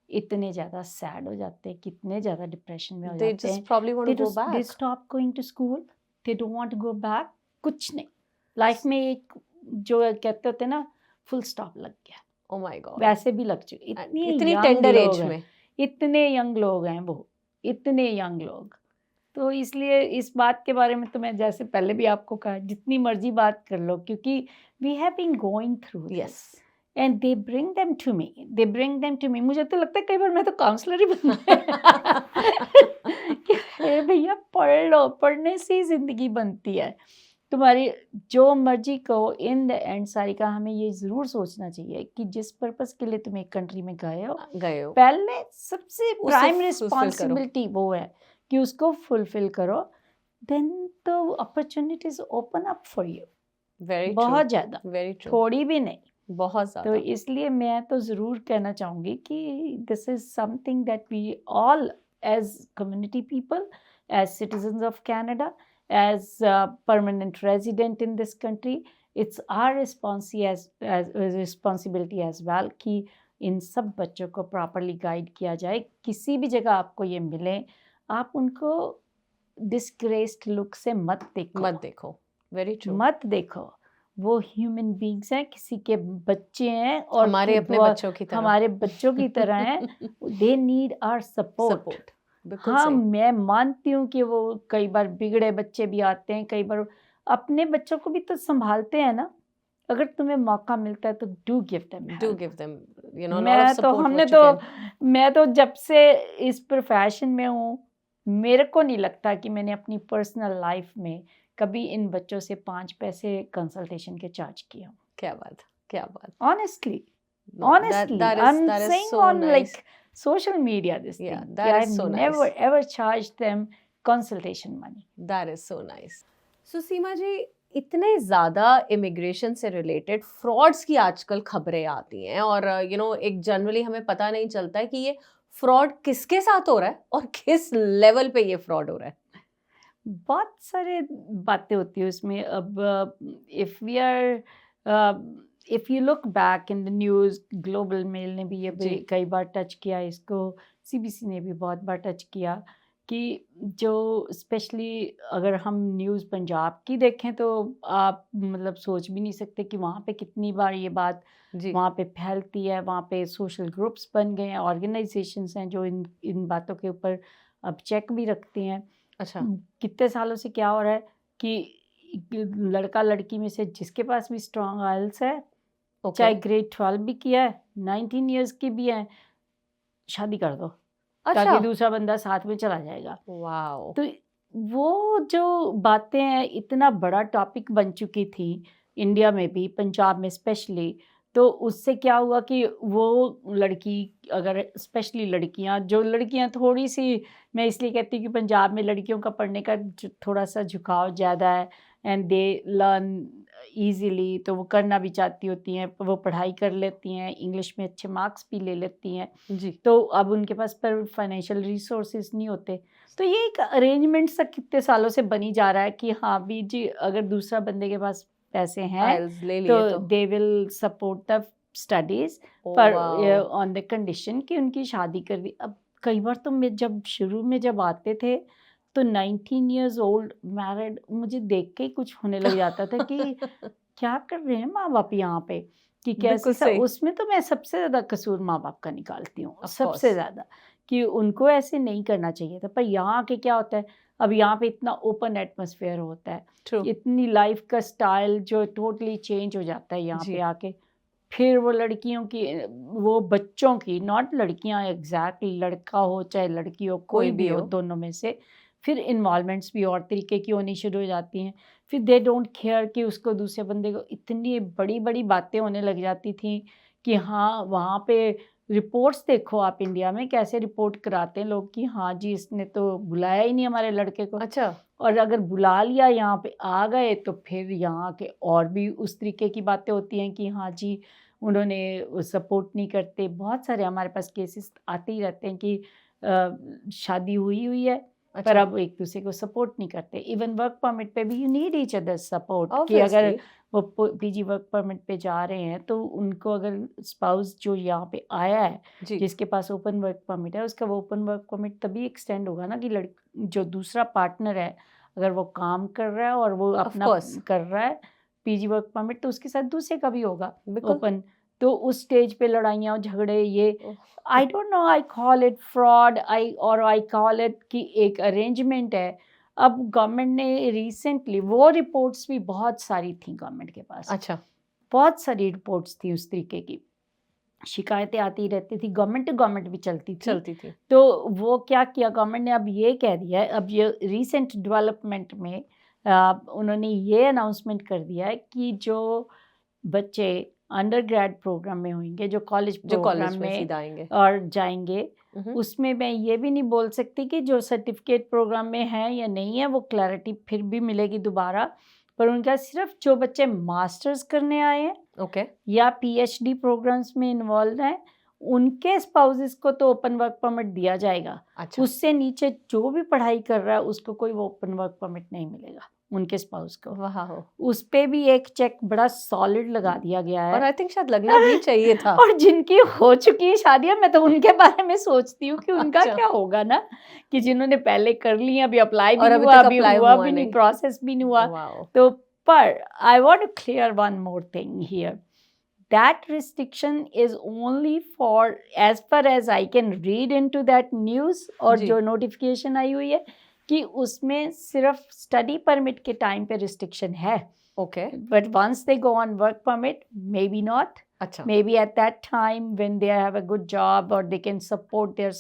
इतने ज़्यादा सैड हो जाते हैं, कितने ज़्यादा डिप्रेशन में हो दे जाते जस्ट हैं। Probably want to go they back. Stop going to school, they don't want to go back, कुछ नहीं लाइफ में, एक जो कहते होते हैं ना, फुल स्टॉप लग गया। Oh my God. वैसे भी लग चुके, इतने इतनी यंग टेंडर लोग एज हैं, में। इतने यंग लोग हैं वो, इतने यंग लोग। तो इसलिए इस बात के बारे में तो मैं जैसे पहले भी आपको कहा, जितनी मर्जी बात कर लो, क्योंकि we have been going through yes. And they bring them to me, they bring them to me. मुझे तो लगता है कई बार मैं तो काउंसलर ही बन कि हे भैया पढ़ लो, पढ़ने से ही जिंदगी बनती है। तुम्हारी जो मर्जी कहो, इन द एंड सारिका, हमें ये ज़रूर सोचना चाहिए कि जिस पर्पस के लिए तुम एक कंट्री में गए हो, पहले सबसे प्राइम रिस्पॉन्सिबिलिटी वो है कि उसको फुलफिल करो, देन तो opportunities open up for you. Very बहुत ज़्यादा, वेरी ट्रू, थोड़ी भी नहीं, बहुत तो ज़्यादा। इसलिए मैं तो ज़रूर कहना चाहूँगी कि this is something that we all as community people, as citizens of Canada, as permanent resident in this country, it's our responsibility as well कि इन सब बच्चों को प्रॉपरली गाइड किया जाए। किसी भी जगह आपको ये मिले, आप उनको डिस्ग्रेस्ड लुक से मत देखो, वेरी ट्रू। मत देखो। वो ह्यूमन बींग्स हैं, किसी के बच्चे हैं, और हमारे अपने बच्चों की तरह, हमारे बच्चों की तरह हैं। They need our support. हाँ, मैं मानती हूँ कि वो कई बार बिगड़े बच्चे भी आते हैं, कई बार अपने बच्चों को भी तो संभालते हैं ना। अगर तुम्हें मौका मिलता है तो do give them, you know, lot of support what you can. मैं तो जब से इस प्रोफेशन में हूँ, मेरे को नहीं लगता कि मैंने अपनी पर्सनल लाइफ में कभी इन बच्चों से 5 पैसे कंसल्टेशन के चार्ज किया हूँ। क्या बात, क्या बात। Honestly, I'm saying so on nice. like social media this Yeah, thing. that is I've so never nice. ever charged them consultation money. That is so nice. So सीमा जी, इतने ज़्यादा इमिग्रेशन से रिलेटेड फ्रॉड्स की आजकल खबरें आती हैं, और यू नो एक जनरली हमें पता नहीं चलता है कि ये फ्रॉड किसके साथ हो रहा है और किस लेवल पे ये फ्रॉड हो रहा है। बहुत सारे बातें होती है उसमें। अब if you look back in the news, Global Mail ने भी ये जी। कई बार टच किया इसको, सीबीसी ने भी बहुत बार टच किया कि जो स्पेशली अगर हम न्यूज़ पंजाब की देखें तो आप मतलब सोच भी नहीं सकते कि वहाँ पे कितनी बार ये बात जी। वहाँ पे फैलती है। वहाँ पे सोशल ग्रुप्स बन गए हैं, ऑर्गेनाइजेशंस हैं जो इन बातों के ऊपर अब चेक भी रखती हैं। अच्छा। कितने सालों से क्या हो रहा है कि लड़का लड़की में से जिसके पास भी स्ट्रॉन्ग आइल्स है, चाहे ग्रेड 12 भी किया है, 19 इयर्स की भी है, शादी कर दो। अच्छा। ताकि दूसरा बंदा साथ में चला जाएगा। वाओ। तो वो जो बातें हैं, इतना बड़ा टॉपिक बन चुकी थी इंडिया में भी, पंजाब में स्पेशली। तो उससे क्या हुआ कि वो लड़की, अगर स्पेशली लड़कियां थोड़ी सी, मैं इसलिए कहती हूँ कि पंजाब में लड़कियों का पढ़ने का थोड़ा सा झुकाव ज़्यादा है, एंड दे लर्न ईजीली, तो वो करना भी चाहती होती हैं, वो पढ़ाई कर लेती हैं, इंग्लिश में अच्छे मार्क्स भी ले लेती हैं जी। तो अब उनके पास पर फाइनेंशियल रिसोर्सेज नहीं होते। तो ये एक अरेंजमेंट सा कितने सालों से बनी जा रहा है कि हाँ भी जी, अगर दूसरा बंदे के पास पैसे हैं तो they will support the studies, पर ऑन द कंडीशन कि उनकी शादी कर दी। अब कई बार तो मैं जब आते थे तो 19 इयर्स ओल्ड मैरिड, मुझे देख के ही कुछ होने लग जाता था कि क्या कर रहे हैं माँ बाप यहाँ पे, कि कैसे। उसमें तो मैं सबसे ज़्यादा कसूर माँ बाप का निकालती हूँ, सबसे ज़्यादा, कि उनको ऐसे नहीं करना चाहिए था। पर यहाँ के क्या होता है, अब यहाँ पे इतना ओपन एटमॉस्फेयर होता है, इतनी लाइफ का स्टाइल जो टोटली चेंज हो जाता है यहाँ पे आके। फिर वो लड़कियों की, वो बच्चों की, नॉट लड़कियाँ एग्जैक्टली, लड़का हो चाहे लड़की हो, कोई भी हो, दोनों में से फिर इन्वॉल्वमेंट्स भी और तरीके की होनी शुरू हो जाती हैं। फिर दे डोंट केयर कि उसको दूसरे बंदे को, इतनी बड़ी बड़ी बातें होने लग जाती थी कि हाँ वहाँ पे रिपोर्ट्स देखो आप इंडिया में कैसे रिपोर्ट कराते हैं लोग कि हाँ जी इसने तो बुलाया ही नहीं हमारे लड़के को। अच्छा। और अगर बुला लिया यहाँ पे आ गए तो फिर यहाँ के और भी उस तरीके की बातें होती हैं कि हाँ जी उन्होंने सपोर्ट नहीं करते। बहुत सारे हमारे पास केसेस आते ही रहते हैं कि शादी हुई है पर अच्छा। अब एक दूसरे को सपोर्ट नहीं करते। इवन वर्क परमिट पे भी you need each other support कि अगर Obviously. वो पीजी वर्क परमिट पे जा रहे हैं तो उनको अगर स्पाउस जो यहाँ पे आया है जी। जिसके पास ओपन वर्क परमिट है उसका वो ओपन वर्क परमिट तभी एक्सटेंड होगा ना कि जो दूसरा पार्टनर है अगर वो काम कर रहा है और वो अपना course. कर रहा है पीजी वर्क परमिट तो उसके साथ दूसरे का भी होगा बिल्कुल। ओपन। तो उस स्टेज पे लड़ाइयाँ झगड़े ये oh, I don't know I call it fraud I call it कि एक अरेंजमेंट है। अब गवर्नमेंट ने रिसेंटली वो रिपोर्ट्स भी बहुत सारी थी गवर्नमेंट के पास। अच्छा। बहुत सारी रिपोर्ट्स थी उस तरीके की शिकायतें आती रहती थी गवर्नमेंट टू गवर्नमेंट भी चलती थी। तो वो क्या किया गवर्नमेंट ने अब ये कह दिया है अब ये रिसेंट डेवलपमेंट में उन्होंने ये अनाउंसमेंट कर दिया है कि जो बच्चे अंडर ग्रेड प्रोग्राम में होंगे जो कॉलेज प्रोग्राम में सीधा आएंगे और जाएंगे उसमें मैं ये भी नहीं बोल सकती कि जो सर्टिफिकेट प्रोग्राम में है या नहीं है वो क्लैरिटी फिर भी मिलेगी दोबारा। पर उनका सिर्फ जो बच्चे मास्टर्स करने आए हैं ओके या पीएचडी प्रोग्राम्स में इन्वॉल्व हैं उनके स्पाउसेस को तो ओपन वर्क परमिट दिया जाएगा। अच्छा उससे नीचे जो भी पढ़ाई कर रहा है उसको कोई वो ओपन वर्क परमिट नहीं मिलेगा उनके स्पाउस को। वाह हो उस पे भी एक चेक बड़ा सॉलिड लगा दिया गया है और आई थिंक शायद लगना भी चाहिए था और जिनकी हो चुकी है शादियां मैं तो उनके बारे में सोचती हूँ कि उनका अच्छा। क्या होगा ना कि जिन्होंने पहले कर ली अभी अप्लाई भी और नहीं अभी हुआ तक अभी apply हुआ हुआ भी नहीं नहीं। प्रोसेस भी नहीं हुआ। वाओ तो पर I want to clear one more thing here that restriction is only for as far as I can read into that news और जी। जो notification आई हुई है कि उसमें सिर्फ स्टडी परमिट के टाइम पे रिस्ट्रिक्शन है okay but once they go on work permit maybe not अच्छा maybe at that time when they have a good job or they can support their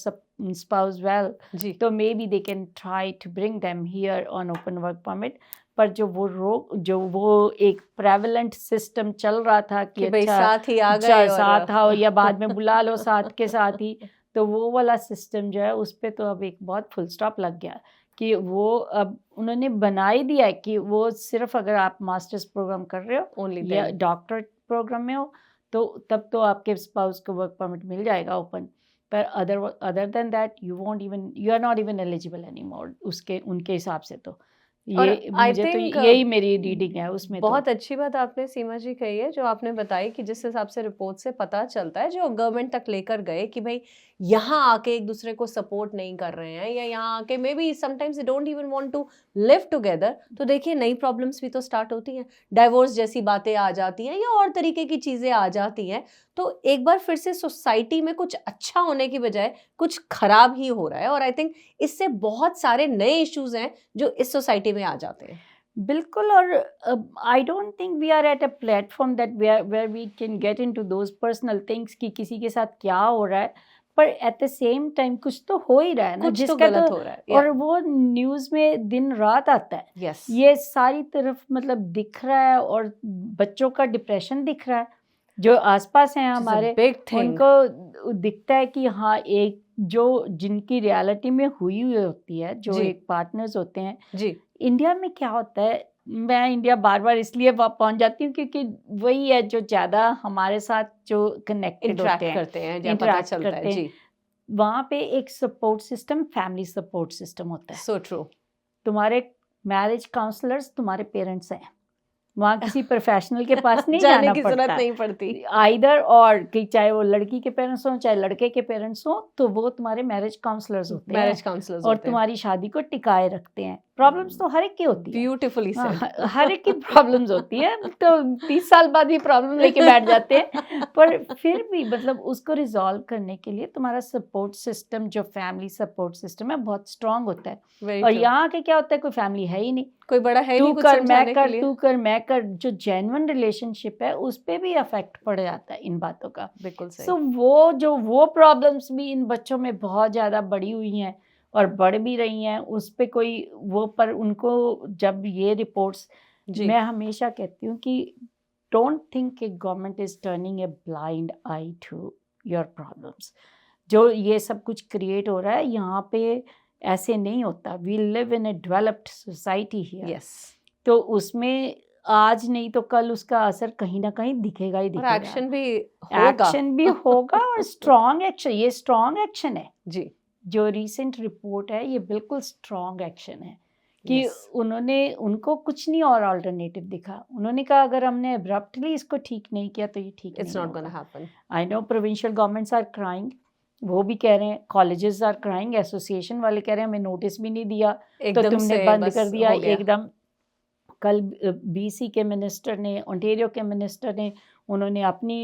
spouse well जी तो maybe they can try to bring them here on open work permit। पर जो वो एक प्रेवलेंट सिस्टम चल रहा था कि भाई अच्छा साथ ही आ गए और साथ आओ या बाद में बुला लो साथ के साथ ही तो वो वाला सिस्टम जो है उस पे तो अब एक बहुत फुल स्टॉप लग गया कि वो अब उन्होंने बना ही दिया है कि वो सिर्फ अगर आप मास्टर्स प्रोग्राम कर रहे हो ओनली या डॉक्टर प्रोग्राम में हो तो तब तो आपके स्पाउस को वर्क परमिट मिल जाएगा ओपन। पर other than that you are not even eligible anymore उसके उनके हिसाब से तो और ये आई मुझे तो थिंक यही मेरी रीडिंग है उसमें। बहुत अच्छी बात आपने सीमा जी कही है जो आपने बताई कि जिस हिसाब से रिपोर्ट से पता चलता है जो गवर्नमेंट तक लेकर गए कि भाई यहाँ आके एक दूसरे को सपोर्ट नहीं कर रहे हैं या यहाँ आके maybe sometimes they don't even want to live together तो देखिए नई प्रॉब्लम्स भी तो स्टार्ट होती हैं डाइवोर्स जैसी बातें आ जाती हैं या और तरीके की चीज़ें आ जाती हैं। तो एक बार फिर से सोसाइटी में कुछ अच्छा होने की बजाय कुछ खराब ही हो रहा है और आई थिंक इससे बहुत सारे नए इश्यूज हैं जो इस सोसाइटी में आ जाते हैं। बिल्कुल। और I don't think we are at a platform that where we can get into those personal things कि किसी के साथ क्या हो रहा है पर एट द सेम टाइम कुछ तो हो ही रहा है ना कुछ तो जिसका गलत हो रहा है और वो न्यूज़ में दिन रात आता है। यस ये सारी तरफ मतलब दिख रहा है और बच्चों का डिप्रेशन दिख रहा है जो आसपास हैं हमारे बिग थिंग उनको दिखता है कि हाँ एक जो जिनकी रियलिटी में हुई होती है जो जी। एक पार्टनर्स होते हैं। जी इंडिया में क्या होता है मैं इंडिया बार बार इसलिए पहुंच जाती हूँ क्योंकि वही है जो ज़्यादा हमारे साथ जो कनेक्टेड होते इंटरेक्ट हैं करते हैं या पता interact चलता करते है हैं। जी वहाँ पे एक support system family support system होता है। सो ट्रू तुम्हारे मैरिज काउंसलर्स तुम्हारे पेरेंट्स हैं वहाँ किसी प्रोफेशनल के पास नहीं जाने जाना की पड़ता जरूरत नहीं पड़ती आइदर और कि चाहे वो लड़की के पेरेंट्स हों चाहे लड़के के पेरेंट्स हों तो वो तुम्हारे मैरिज काउंसलर्स होते हैं मैरिज काउंसलर्स और तुम्हारी शादी को टिकाए रखते हैं। प्रॉब्लम्स तो हर एक की होती है ब्यूटीफुली सेड हर एक की प्रॉब्लम्स होती है तो 30 साल बाद भी प्रॉब्लम लेके बैठ जाते हैं पर फिर भी मतलब उसको रिजॉल्व करने के लिए तुम्हारा सपोर्ट सिस्टम जो फैमिली सपोर्ट सिस्टम है बहुत स्ट्रांग होता है। और यहाँ के क्या होता है कोई फैमिली है ही नहीं कोई बड़ा है तू नहीं कुछ कर समझाने के लिए तू कर मैं कर जो जेन्युइन रिलेशनशिप है उस पे भी अफेक्ट पड़ जाता है इन बातों का। बिल्कुल सही सो वो प्रॉब्लम्स भी इन बच्चों में बहुत ज़्यादा बढ़ी हुई हैं और बढ़ भी रही हैं उस पे कोई वो पर उनको जब ये रिपोर्ट्स जी मैं हमेशा कहती हूँ कि डोंट थिंक कि government is turning a blind eye to your problems. जो ये सब कुछ क्रिएट हो रहा है यहाँ पे ऐसे नहीं होता। We live in a developed society here. Yes, तो उसमें आज नहीं तो कल उसका असर कहीं ना कहीं दिखेगा ही और दिखेगा। एक्शन भी होगा। एक्शन भी होगा और स्ट्रॉन्ग एक्शन, ये स्ट्रॉन्ग एक्शन है। जी, जो रीसेंट रिपोर्ट है ये बिल्कुल स्ट्रॉन्ग एक्शन है कि yes, उनको कुछ नहीं और अल्टरनेटिव दिखा। उन्होंने कहा अगर हमने अब्रप्टली इसको ठीक नहीं किया तो ये ठीक it's नहीं not gonna होगा। happen. I know provincial governments are crying, वो भी कह रहे हैं, कॉलेजेस आर क्राइंग, एसोसिएशन वाले कह रहे हैं हमें नोटिस भी नहीं दिया तो एकदम तुमने से बंद बस कर दिया हो गया। एकदम। कल बीसी के मिनिस्टर ने, ओंटारियो के मिनिस्टर ने, उन्होंने अपनी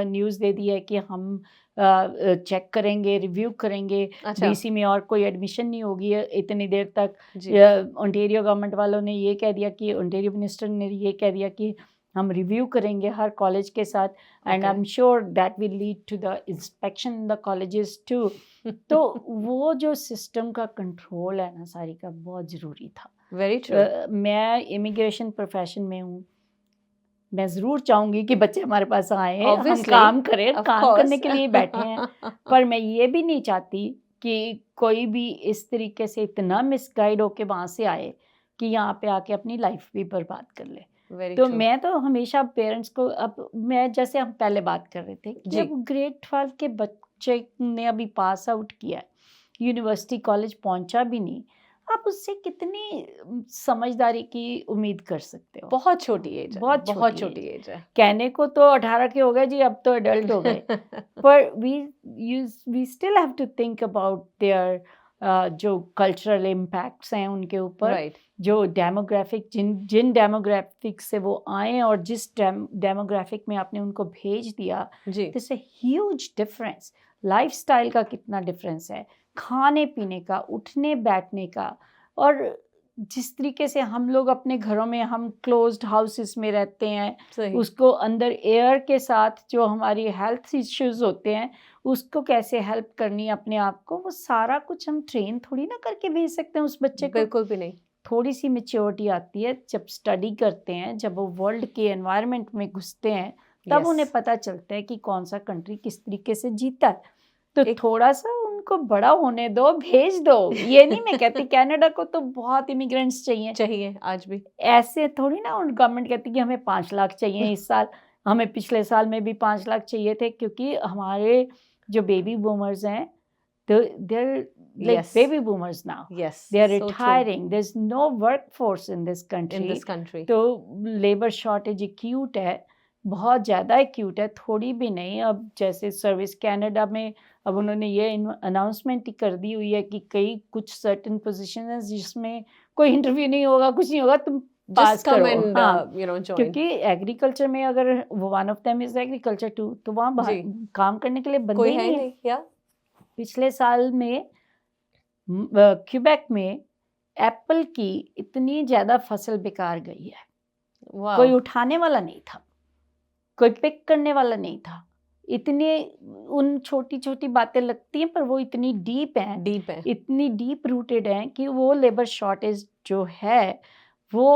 न्यूज़ दे दी है कि हम चेक करेंगे, रिव्यू करेंगे, अच्छा, बीसी में और कोई एडमिशन नहीं होगी इतनी देर तक। जी, ओंटारियो गवर्नमेंट वालों ने ये कह दिया कि, ओंटारियो मिनिस्टर ने ये कह दिया कि हम रिव्यू करेंगे हर कॉलेज के साथ and I Okay. Am sure that will lead to the inspection in the colleges too. तो वो जो सिस्टम का कंट्रोल है ना सारी का, बहुत ज़रूरी था। Very true. मैं इमिग्रेशन प्रोफेशन में हूँ, मैं ज़रूर चाहूँगी कि बच्चे हमारे पास आएँ, हम Obviously, काम करें, of काम course. करने के लिए बैठे हैं। पर मैं ये भी नहीं चाहती कि कोई भी इस तरीके से इतना मिसगाइड होके वहाँ से आए कि यहाँ पे आके अपनी लाइफ भी बर्बाद कर ले। वेरी तो ट्रू। मैं तो हमेशा पेरेंट्स को, अब मैं जैसे हम पहले बात कर रहे थे कि जी। अब ग्रेड 12 के बच्चे ने अभी पास आउट किया है, यूनिवर्सिटी कॉलेज पहुंचा भी नहीं, आप उससे कितनी समझदारी की उम्मीद कर सकते हो? बहुत छोटी एज है, बहुत बहुत छोटी छोटी एज है। कहने को तो 18 के हो गए जी, अब तो एडल्ट हो गए। पर we still have to think about their जो कल्चरल इम्पैक्ट्स हैं उनके ऊपर, राइट, जो डेमोग्राफिक, जिन डेमोग्राफिक से वो आए और जिस डेमोग्राफिक में आपने उनको भेज दिया, जी, this a huge difference. Lifestyle का कितना डिफरेंस है, खाने पीने का, उठने बैठने का, और जिस तरीके से हम लोग अपने घरों में, हम क्लोज्ड हाउसेस में रहते हैं, सही, उसको अंदर एयर के साथ जो हमारी हेल्थ इश्यूज होते हैं उसको कैसे हेल्प करनी है अपने आप को, वो सारा कुछ हम ट्रेन थोड़ी ना करके भेज सकते हैं उस बच्चे को। बिल्कुल भी नहीं। थोड़ी सी मेच्योरिटी आती है जब स्टडी करते हैं, जब वो वर्ल्ड के एनवायरनमेंट में घुसते हैं, तब Yes. उन्हें पता चलता है कि कौन सा कंट्री किस तरीके से जीता है। तो एक- थोड़ा सा उनको बड़ा होने दो, भेज दो। ये नहीं मैं कहती, कनाडा को तो बहुत इमिग्रेंट्स चाहिए, चाहिए आज भी। ऐसे थोड़ी ना उन गवर्नमेंट कहती कि हमें 5 लाख चाहिए इस साल, हमें पिछले साल में भी 5 लाख चाहिए थे, क्योंकि हमारे जो बेबी बूमर्स हैं, they're like Yes. baby boomers now. Yes, They are so true. retiring. There's no workforce in this In country. this country. तो लेबर शॉर्टेज एक्यूट है, बहुत ज़्यादा एक्यूट है, थोड़ी भी नहीं। अब जैसे सर्विस कनाडा में अब उन्होंने ये अनाउंसमेंट ही कर दी हुई है कि कई कुछ सर्टेन पोजीशन है जिसमें कोई इंटरव्यू नहीं होगा, कुछ नहीं होगा, तुम पास Just come करो। and हाँ, join. क्योंकि एग्रीकल्चर में अगर one of them is agriculture too, तो वहाँ जी। काम करने के लिए बंदे कोई ही है नहीं है। नहीं, या पिछले साल में क्यूबेक में एप्पल की इतनी ज़्यादा फसल बेकार गई है, वाह, कोई उठाने वाला नहीं था, कोई पिक करने वाला नहीं था। इतने उन छोटी छोटी बातें लगती हैं पर वो इतनी डीप हैं, डीप है। इतनी डीप रूटेड हैं कि वो लेबर शॉर्टेज जो है वो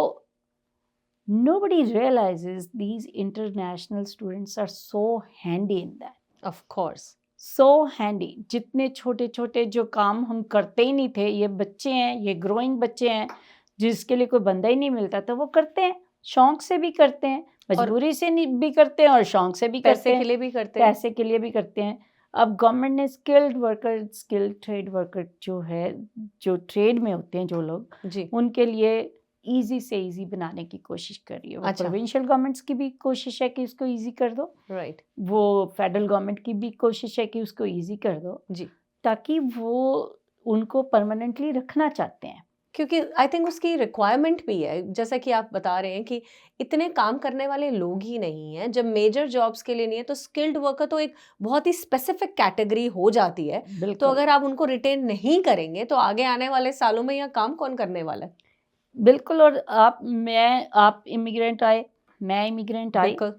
nobody realizes these international students are so handy in that. Of course. So handy. जितने छोटे छोटे जो काम हम करते ही नहीं थे, ये बच्चे हैं, ये ग्रोइंग बच्चे हैं जिसके लिए कोई बंदा ही नहीं मिलता, तो वो करते हैं, शौक से भी करते हैं, मजबूरी से भी करते हैं और शौक से भी करते पैसे हैं, के लिए भी करते हैं। पैसे के लिए भी करते हैं। अब गवर्नमेंट ने स्किल्ड ट्रेड वर्कर जो है, जो ट्रेड में होते हैं जो लोग, जी, उनके लिए इजी से इजी बनाने की कोशिश कर रही है। वो अच्छा। प्रोविंशियल गवर्नमेंट्स की भी कोशिश है कि इसको इजी कर दो, राइट, वो फेडरल गवर्नमेंट की भी कोशिश है कि उसको इजी कर दो, जी, ताकि वो उनको परमानेंटली रखना चाहते हैं। क्योंकि आई थिंक उसकी रिक्वायरमेंट भी है, जैसा कि आप बता रहे हैं कि इतने काम करने वाले लोग ही नहीं हैं। जब मेजर जॉब्स के लिए नहीं है तो स्किल्ड वर्कर तो एक बहुत ही स्पेसिफिक कैटेगरी हो जाती है। तो बिल्कुल अगर आप उनको रिटेन नहीं करेंगे तो आगे आने वाले सालों में यह काम कौन करने वाला है? बिल्कुल। और आप इमिग्रेंट आए, मैं इमिग्रेंट आई, बिल्कुल,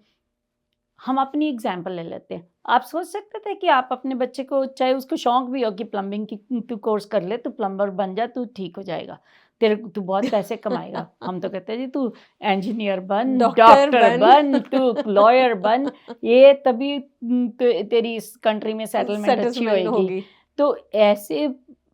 हम अपनी एग्जाम्पल ले लेते हैं। आप सोच सकते थे कि आप अपने बच्चे को, चाहे उसको शौक भी हो कि प्लम्बिंग की तू कोर्स कर ले, तू प्लम्बर बन जा, तू ठीक हो जाएगा, तू बहुत पैसे कमाएगा। हम तो कहते हैं जी तू इंजीनियर बन, डॉक्टर डॉक्टर बन, तू लॉयर बन, ये तभी तेरी इस कंट्री में सेटलमेंट अच्छी सेटलमेंट होगी। होगी। तो ऐसे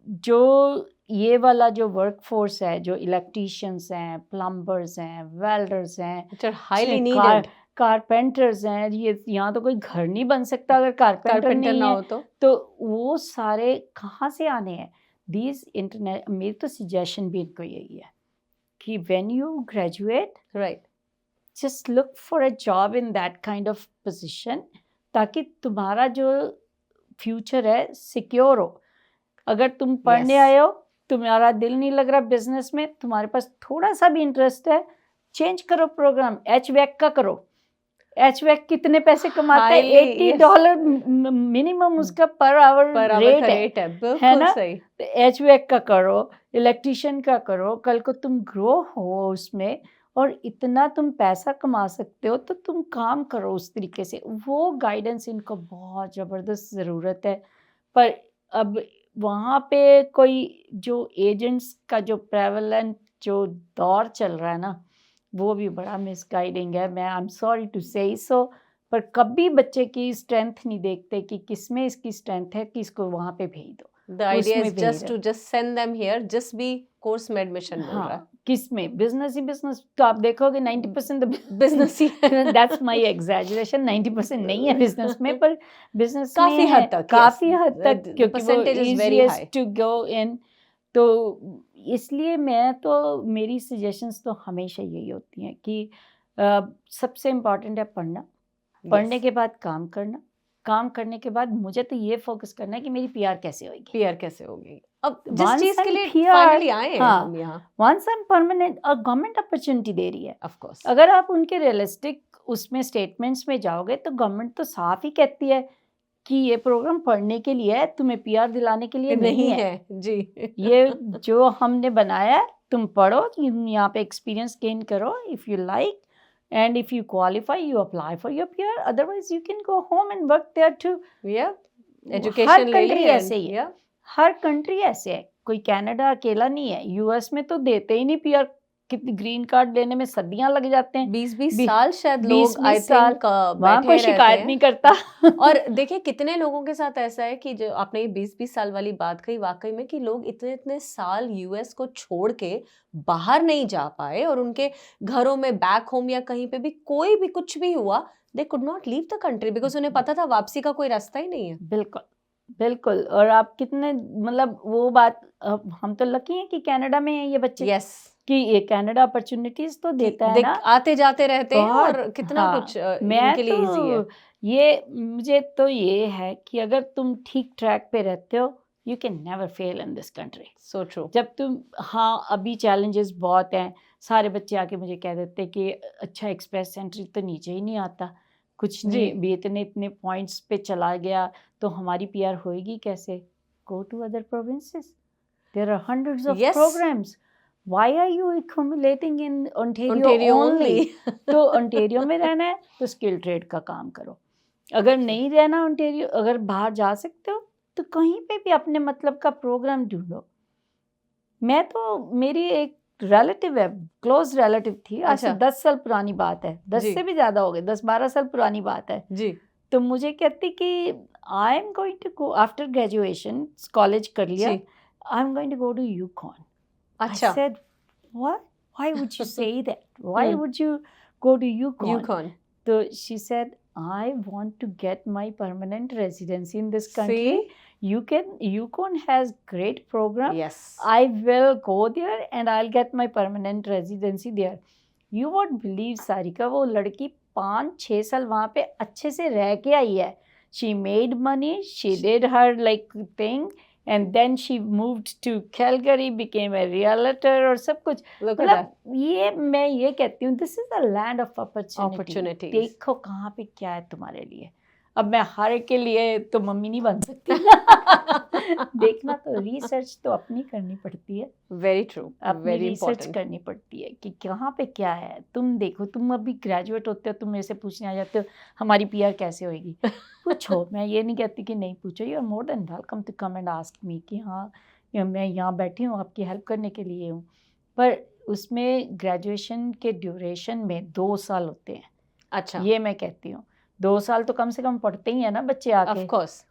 जो ये वाला जो वर्कफोर्स है, जो इलेक्ट्रिशियंस हैं, प्लम्बर्स हैं, वेल्डर्स हैं, हाईली नीडेड कारपेंटर्स हैं, ये यहाँ तो कोई घर नहीं बन सकता अगर कारपेंटर कारपेंटर नहीं ना है। हो तो वो सारे कहाँ से आने हैं? दीज इंटरनेट, मेरी तो सजेशन भी इनको यही है कि when you graduate, right, just look for a job in that kind of position, ताकि तुम्हारा जो फ्यूचर है सिक्योर हो। अगर तुम पढ़ने Yes. आए हो, तुम्हारा दिल नहीं लग रहा बिजनेस में, तुम्हारे पास थोड़ा सा भी इंटरेस्ट है, चेंज करो प्रोग्राम, HVAC का करो। HVAC कितने पैसे कमाता है? Highly, $80 मिनिमम उसका per hour per hour rate का है रेट है ना? सही। तो HVAC का करो, इलेक्ट्रिशियन का करो, कल को तुम ग्रो हो उसमें और इतना तुम पैसा कमा सकते हो, तो तुम काम करो उस तरीके से। वो गाइडेंस इनको बहुत ज़बरदस्त ज़रूरत है। पर अब वहाँ पे कोई जो एजेंट्स का जो प्रेवलेंट जो दौर चल रहा है ना, वो भी बड़ा मिसगाइडिंग है। मैं आई एम सॉरी टू से सो, पर कभी बच्चे की स्ट्रेंथ नहीं देखते कि किस में इसकी स्ट्रेंथ है कि इसको वहाँ पे भेज दो। The idea उसमें is भेज just दो। to just send them here, just be course में एडमिशन मिल रहा है। हाँ, किस में? बिजनेस ही बिजनेस। तो आप देखोगे 90% बिजनेस ही है। दैट्स माय एग्जैजरेशन, 90% नहीं है बिजनेस में, पर बिजनेस में काफी हद तक, काफी yes. हद तक, The क्योंकि वो percentage is very high. Easiest to go in. तो इसलिए मैं तो, मेरी सजेशंस तो हमेशा यही होती हैं कि सबसे इम्पोर्टेंट है पढ़ना, पढ़ने Yes. के बाद काम करना, काम करने के बाद मुझे तो ये फोकस करना है कि मेरी PR कैसे होगी। PR कैसे होगी? अब जिस Once चीज के I'm लिए PR, फाइनली आए हैं हाँ, हम यहाँ, वंस आई एम परमानेंट, और गवर्नमेंट अपॉर्चुनिटी दे रही है। ऑफ कोर्स, अगर आप उनके रियलिस्टिक उसमें स्टेटमेंट्स में जाओगे तो गवर्नमेंट तो साफ ही कहती है कि ये प्रोग्राम पढ़ने के लिए है, तुम्हें PR दिलाने के लिए नहीं है। जी। ये जो हमने बनाया है, तुम पढ़ो, तुम यहाँ पे एक्सपीरियंस गेन करो, if you like, and if you qualify, you apply for your PR, otherwise you can go home and work there too. Yeah, her education ले कंट्री ली ऐसे ही है, yeah. हर कंट्री ऐसे है, कोई कनाडा अकेला नहीं है। US में तो देते ही नहीं PR, कितनी ग्रीन कार्ड लेने में सदियां लग जाते हैं। 20-20 साल शायद लोग 20-20 आई साल, थिंक वहाँ कोई शिकायत नहीं करता। और देखिए कितने लोगों के साथ ऐसा है कि जो आपने ये 20-20 साल वाली बात कही, वाकई में कि लोग इतने इतने साल US को छोड़ के बाहर नहीं जा पाए और उनके घरों में बैक होम या कहीं पे भी कोई भी कुछ भी हुआ, they could not leave the country because उन्हें पता था वापसी का कोई रास्ता ही नहीं है। बिल्कुल बिल्कुल। और आप कितने, मतलब वो बात, हम तो लकी हैं कि कनाडा में हैं ये बच्चे। यस, कि ये कनाडा अपॉर्चुनिटीज तो देता है ना, आते जाते रहते हैं बहुत। और कितना हाँ, कुछ मैं इनके लिए इजी है। तो ये, मुझे तो ये है कि अगर तुम ठीक ट्रैक पे रहते हो, you can never fail in this country. So true. जब तुम, हाँ अभी चैलेंजेस बहुत हैं, सारे बच्चे आके मुझे कह देते कि अच्छा एक्सप्रेस एंट्री तो नीचे ही नहीं आता, कुछ नहीं भी, इतने इतने पॉइंट्स पे चला गया तो हमारी PR होएगी कैसे? Go to other provinces, there are hundreds of Yes. Programmes, why are you accumulating in Ontario Ontario only? only. तो ओंटेरियो में रहना है तो स्किल ट्रेड का काम करो, अगर नहीं रहना ओंटेरियो, अगर बाहर जा सकते हो तो कहीं पे भी अपने मतलब का प्रोग्राम ढूंढो। मैं तो, मेरी एक रिलेटिव है, क्लोज रिलेटिव थी, आज से अच्छा। 10 साल पुरानी बात है, 10 जी। से भी ज़्यादा हो गए, 10-12 साल पुरानी बात है। जी। तो मुझे कहती कि I am going to go after graduation, college कर लिया, जी। I am going to go to UConn. अच्छा। I said, what? Why would you say that? Why would you go to Yukon? Yukon. So she said, I want to get my permanent residency in this country. See? Yukon has great program. Yes. I will go there and I'll get my permanent residency there. You won't believe, Sarika, वो लड़की 5-6 साल वहाँ पे अच्छे से रह के आई है. She made money, she did her like thing, and then she moved to Calgary, became a realtor और सब कुछ. Look at that. ये मैं ये कहती हूँ, this is the land of opportunity. Opportunities. देखो कहाँ पे क्या है तुम्हारे लिए. अब मैं हर एक के लिए तो मम्मी नहीं बन सकती. देखना तो, रिसर्च तो अपनी करनी पड़ती है. Very true. अपनी Very रिसर्च important. करनी पड़ती है कि कहाँ पे क्या है. तुम देखो, तुम अभी ग्रेजुएट होते हो, तुम मेरे से पूछने आ जाते हो हमारी PR कैसे होएगी. पूछो, मैं ये नहीं कहती कि नहीं पूछो. You are more than welcome to come and ask me कि हाँ मैं यहाँ बैठी हूँ, आपकी हेल्प करने के लिए हूँ. पर उसमें ग्रेजुएशन के ड्यूरेशन में 2 साल होते हैं। अच्छा, ये मैं कहती हूँ 2 साल तो कम से कम पढ़ते ही है ना बच्चे ऑफ आके। कोर्स।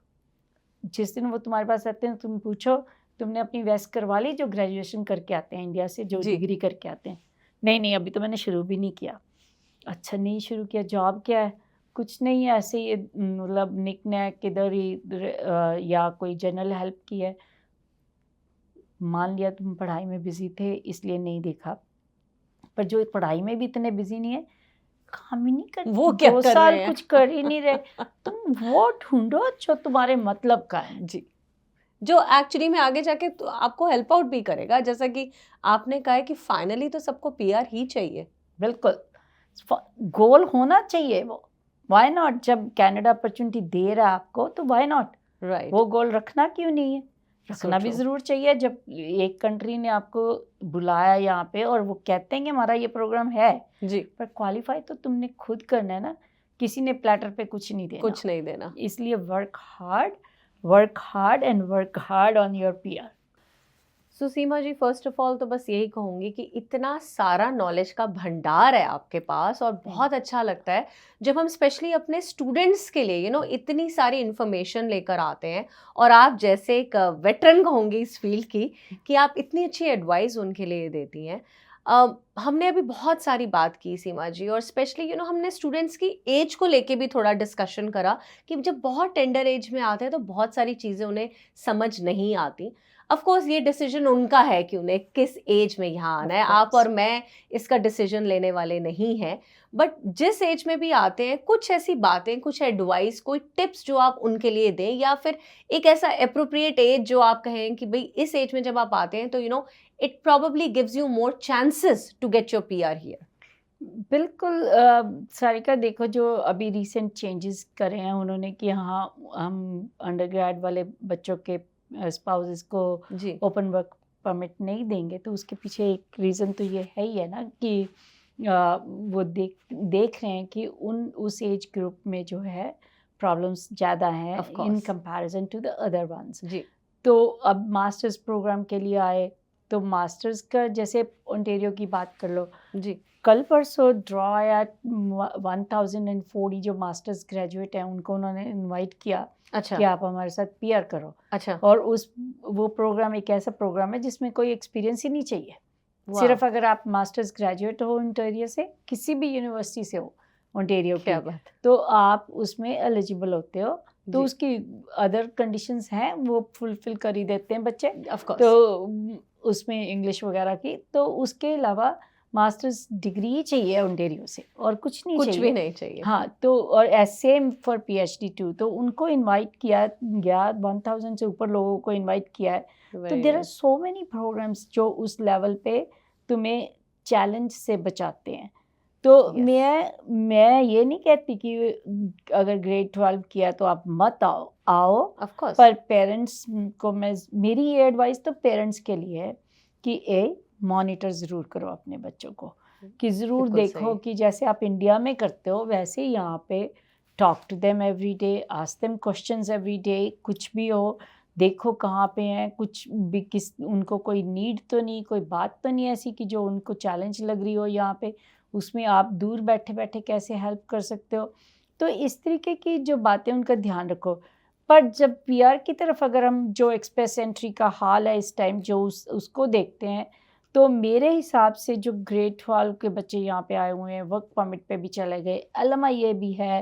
जिस दिन वो तुम्हारे पास आते हैं तुम पूछो तुमने अपनी वेस्ट करवा ली, जो ग्रेजुएशन करके आते हैं इंडिया से, जो जी। डिग्री करके आते हैं। नहीं अभी तो मैंने शुरू भी नहीं किया। अच्छा नहीं शुरू किया, जॉब क्या है? कुछ नहीं है, ऐसे ही मतलब निक नैक किधर ही या कोई जनरल हेल्प की है। मान लिया तुम पढ़ाई में बिजी थे इसलिए नहीं देखा, पर जो पढ़ाई में भी इतने बिजी नहीं है, काम ही नहीं कर, वो क्या 2 कर साल रहे हैं? कुछ कर ही नहीं रहे, तुम वो ढूंढो जो तुम्हारे मतलब का है। जी, जो एक्चुअली में आगे जाके तो आपको हेल्प आउट भी करेगा, जैसा कि आपने कहा है कि फाइनली तो सबको पीआर ही चाहिए। बिल्कुल, गोल होना चाहिए वो। Why not? जब कनाडा अपॉर्चुनिटी दे रहा है आपको तो व्हाई नॉट? राइट। वो गोल रखना क्यों नहीं है? रखना भी true. ज़रूर चाहिए। जब एक कंट्री ने आपको बुलाया यहाँ पे और वो कहते हैं कि हमारा ये प्रोग्राम है, जी, पर क्वालिफाई तो तुमने खुद करना है ना, किसी ने प्लेटर पे कुछ नहीं देना। कुछ नहीं देना। इसलिए work hard and work hard on your PR. So Seema ji, first of all तो बस यही कहूँगी कि इतना सारा नॉलेज का भंडार है आपके पास, और बहुत अच्छा लगता है जब हम स्पेशली अपने स्टूडेंट्स के लिए इतनी सारी इन्फॉर्मेशन लेकर आते हैं, और आप जैसे एक वेटरन कहूँगी इस फील्ड की, कि आप इतनी अच्छी एडवाइस उनके लिए देती हैं। हमने अभी बहुत सारी बात की सीमा जी, और स्पेशली हमने स्टूडेंट्स की एज को लेके भी थोड़ा डिस्कशन करा कि जब बहुत टेंडर एज में आते हैं तो बहुत सारी चीज़ें उन्हें समझ नहीं आती। ऑफ कोर्स ये डिसीजन उनका है कि उन्हें किस एज में यहाँ आना है, आप और मैं इसका डिसीजन लेने वाले नहीं हैं। बट जिस एज में भी आते हैं, कुछ ऐसी बातें, कुछ एडवाइस, कोई टिप्स जो आप उनके लिए दें, या फिर एक ऐसा एप्रोप्रिएट एज जो आप कहें कि भाई इस एज में जब आप आते हैं तो it probably gives you more chances to get your PR here. बिल्कुल सारिका, देखो जो अभी रिसेंट चेंजेस करे हैं उन्होंने कि हाँ हम अंडरग्रेड वाले बच्चों के स्पाउसेस को जी, ओपन वर्क परमिट नहीं देंगे, तो उसके पीछे एक रीज़न तो ये है ही है ना कि वो देख रहे हैं कि उस एज ग्रुप में जो है प्रॉब्लम्स ज़्यादा हैं Of course. In comparison to the other ones. जी, तो अब मास्टर्स प्रोग्राम के लिए आए, तो मास्टर्स का जैसे ओंटारियो की बात कर लो, जी, कल परसों ड्रॉ आया 1040 जो मास्टर्स ग्रेजुएट हैं उनको उन्होंने इनवाइट किया अच्छा, कि आप हमारे साथ पीआर करो। अच्छा, और वो प्रोग्राम एक ऐसा प्रोग्राम है जिसमें कोई एक्सपीरियंस ही नहीं चाहिए। वाह, सिर्फ अगर आप मास्टर्स ग्रेजुएट हो ओंटारियो से, किसी भी यूनिवर्सिटी से हो ओंटारियो की, क्या बात, तो आप उसमें एलिजिबल होते हो। तो जी, उसकी अदर कंडीशंस हैं वो फुलफिल कर ही देते हैं बच्चे। ऑफ कोर्स, तो उसमें इंग्लिश वगैरह की, तो उसके अलावा मास्टर्स डिग्री ही चाहिए ओंटारियो से और कुछ नहीं कुछ चाहिए। भी नहीं चाहिए। हाँ, तो और सेम फॉर पीएचडी टू, तो उनको इनवाइट किया गया, 1000 से ऊपर लोगों को इनवाइट किया है। तो Very there are nice. So many programmes जो उस लेवल पे तुम्हें चैलेंज से बचाते हैं। तो Yes. मैं ये नहीं कहती कि अगर ग्रेड 12 किया तो आप मत आओ, Of course. पर पेरेंट्स को मेरी ये एडवाइस तो पेरेंट्स के लिए है कि मॉनिटर ज़रूर करो अपने बच्चों को, कि ज़रूर बिल्कुल देखो सही। कि जैसे आप इंडिया में करते हो वैसे ही यहाँ पे talk to them every day, ask them questions every day, कुछ भी हो देखो कहाँ पे हैं, कुछ भी उनको कोई नीड तो नहीं, कोई बात तो नहीं ऐसी कि जो उनको चैलेंज लग रही हो यहाँ पे, उसमें आप दूर बैठे बैठे कैसे हेल्प कर सकते हो। तो इस तरीके की जो बातें उनका ध्यान रखो। पर जब पीआर की तरफ अगर हम जो एक्सप्रेस एंट्री का हाल है इस टाइम जो उसको देखते हैं, तो मेरे हिसाब से जो ग्रेड 12 के बच्चे यहाँ पे आए हुए हैं, वर्क परमिट पे भी चले गए, LMIA भी है,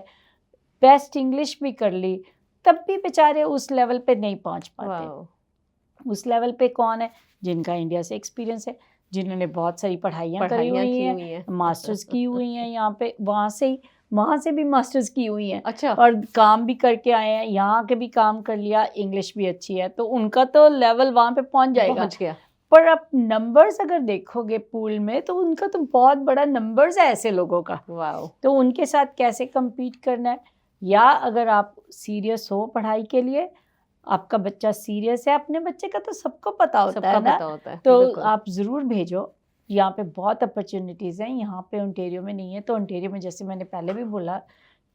बेस्ट इंग्लिश भी कर ली, तब भी बेचारे उस लेवल पे नहीं पहुँच पाते। वाओ, उस लेवल पे कौन है? जिनका इंडिया से एक्सपीरियंस है, जिन्होंने बहुत सारी पढ़ाइयाँ करी हुई की हैं, हुई हैं। मास्टर्स की हुई हैं यहाँ पे, वहाँ से भी मास्टर्स की हुई हैं अच्छा, और काम भी करके आए हैं, यहाँ के भी काम कर लिया, इंग्लिश भी अच्छी है, तो उनका तो लेवल वहाँ पे पहुँच जाएगा। पहुंच गया। पर आप नंबर्स अगर देखोगे पूल में, तो उनका तो बहुत बड़ा नंबर्स है ऐसे लोगों का। वाओ, तो उनके साथ कैसे compete करना है? या अगर आप सीरियस हो पढ़ाई के लिए, आपका बच्चा सीरियस है, अपने बच्चे का तो सबको पता होता सबका है ना, पता होता है, तो बिल्कुल। आप ज़रूर भेजो। यहाँ पे बहुत अपॉर्चुनिटीज़ हैं, यहाँ पे ओंटारियो में नहीं है। तो ओंटारियो में जैसे मैंने पहले भी बोला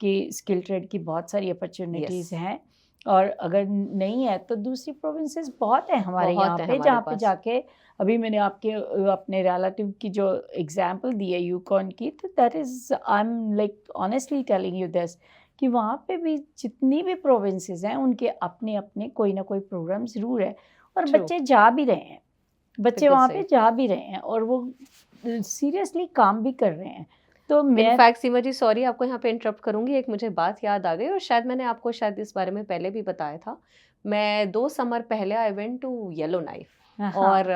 कि स्किल ट्रेड की बहुत सारी अपॉर्चुनिटीज़ हैं, और अगर नहीं है तो दूसरी प्रोविंसेस बहुत हैं हमारे बहुत यहाँ है पे, हमारे जहाँ पे पास। जाके अभी मैंने अपने रिलेटिव की जो एग्जांपल दी है यूकॉन की, तो that is I am like honestly telling you this कि वहाँ पे भी जितनी भी प्रोविंसेस हैं उनके अपने अपने कोई ना कोई प्रोग्राम ज़रूर है, और True. बच्चे जा भी रहे हैं, बच्चे बिल्कुल वहाँ सही। पे जा भी रहे हैं और वो सीरियसली काम भी कर रहे हैं। तो मैं इनफैक्ट सीमा जी, सॉरी आपको यहाँ पे इंटरप्ट करूंगी, एक मुझे बात याद आ गई और शायद मैंने आपको शायद इस बारे में पहले भी बताया था। मैं 2 समर पहले I went to Yellowknife हाँ और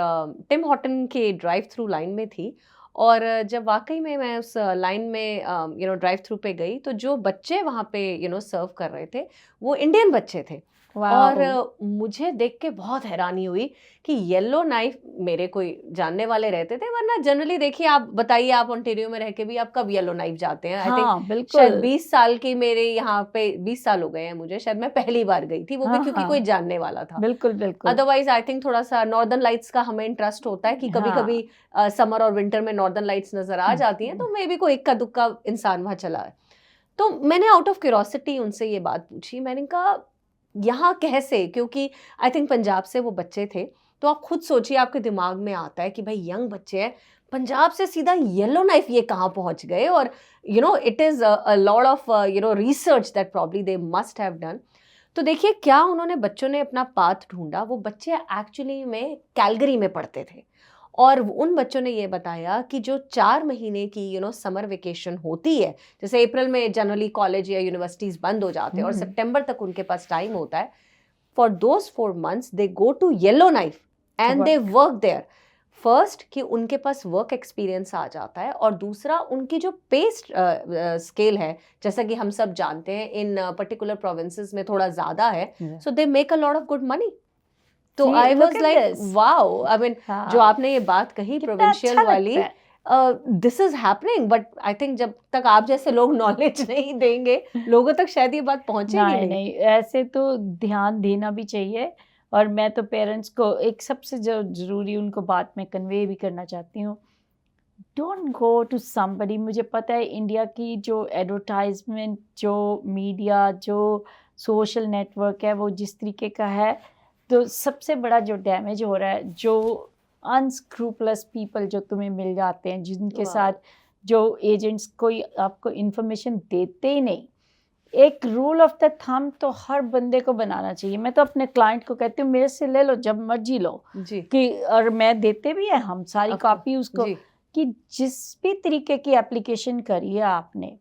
टिम हॉर्टन के ड्राइव थ्रू लाइन में थी। और जब वाकई में मैं उस लाइन में ड्राइव थ्रू पे गई, तो जो बच्चे वहाँ पे सर्व कर रहे थे वो इंडियन बच्चे थे। और मुझे देख के बहुत हैरानी हुई कि येलो नाइफ, मेरे कोई जानने वाले रहते थे, वरना जनरली देखिए, आप बताइए, आप ओंटारियो में रह के भी आप कब येलो नाइफ जाते हैं? आई थिंक बिल्कुल शायद 20 साल की, मेरे यहाँ पे 20 साल हो गए हैं मुझे, शायद मैं पहली बार गई थी, वो भी क्योंकि कोई जानने वाला था। बिल्कुल बिल्कुल अदरवाइज आई थिंक थोड़ा सा नॉर्दर्न लाइट्स का हमें इंटरेस्ट होता है कि कभी कभी समर और विंटर में नॉर्दर्न लाइट्स नजर आ जाती हैं, तो मे बी कोई इक्का दुक्का इंसान वहां चला है। तो मैंने आउट ऑफ क्यूरोसिटी उनसे ये बात पूछी, मैंने कहा यहाँ कैसे, क्योंकि आई थिंक पंजाब से वो बच्चे थे, तो आप खुद सोचिए, आपके दिमाग में आता है कि भाई यंग बच्चे हैं, पंजाब से सीधा येलो नाइफ ये कहाँ पहुंच गए? और it is a lot of research that probably they must have done. तो देखिए क्या उन्होंने, बच्चों ने अपना पाथ ढूंढा। वो बच्चे एक्चुअली में कैलगरी में पढ़ते थे, और उन बच्चों ने ये बताया कि जो 4 महीने की समर वेकेशन होती है, जैसे अप्रैल में जनरली कॉलेज या यूनिवर्सिटीज बंद हो जाते हैं और सितंबर तक उनके पास टाइम होता है, for those 4 months they go to Yellowknife and they work there. First कि उनके पास वर्क एक्सपीरियंस आ जाता है, और दूसरा उनकी जो पे स्केल है, जैसा कि हम सब जानते हैं इन पर्टिकुलर प्रोविंसेस में थोड़ा ज्यादा है, so they make a lot of good money. तो I was like wow, I mean जो आपने ये बात कही प्रोविंशियल वाली, this is happening, but I think जब तक आप जैसे लोग नॉलेज नहीं देंगे, लोगों तक शायद ये बात पहुंचेगी नहीं। ऐसे तो ध्यान देना भी चाहिए, और मैं तो पेरेंट्स को एक सबसे जो ज़रूरी उनको बात में कन्वे भी करना चाहती हूँ, डोंट गो टू समबडी। मुझे पता है इंडिया की जो एडवर्टाइजमेंट, जो मीडिया, जो सोशल नेटवर्क है, वो जिस तरीके का है, तो सबसे बड़ा जो डैमेज हो रहा है, जो अनस्क्रूपलस पीपल जो तुम्हें मिल जाते हैं, जिनके साथ जो एजेंट्स कोई आपको इन्फॉर्मेशन देते ही नहीं। एक रूल ऑफ द थंब तो हर बंदे को बनाना चाहिए। मैं तो अपने क्लाइंट को कहती हूँ मेरे से ले लो, जब मर्जी लो जी, कि, और मैं देते भी है हम सारी कॉपी उसको जी, कि जिस भी तरीके की एप्लीकेशन करी है आपने,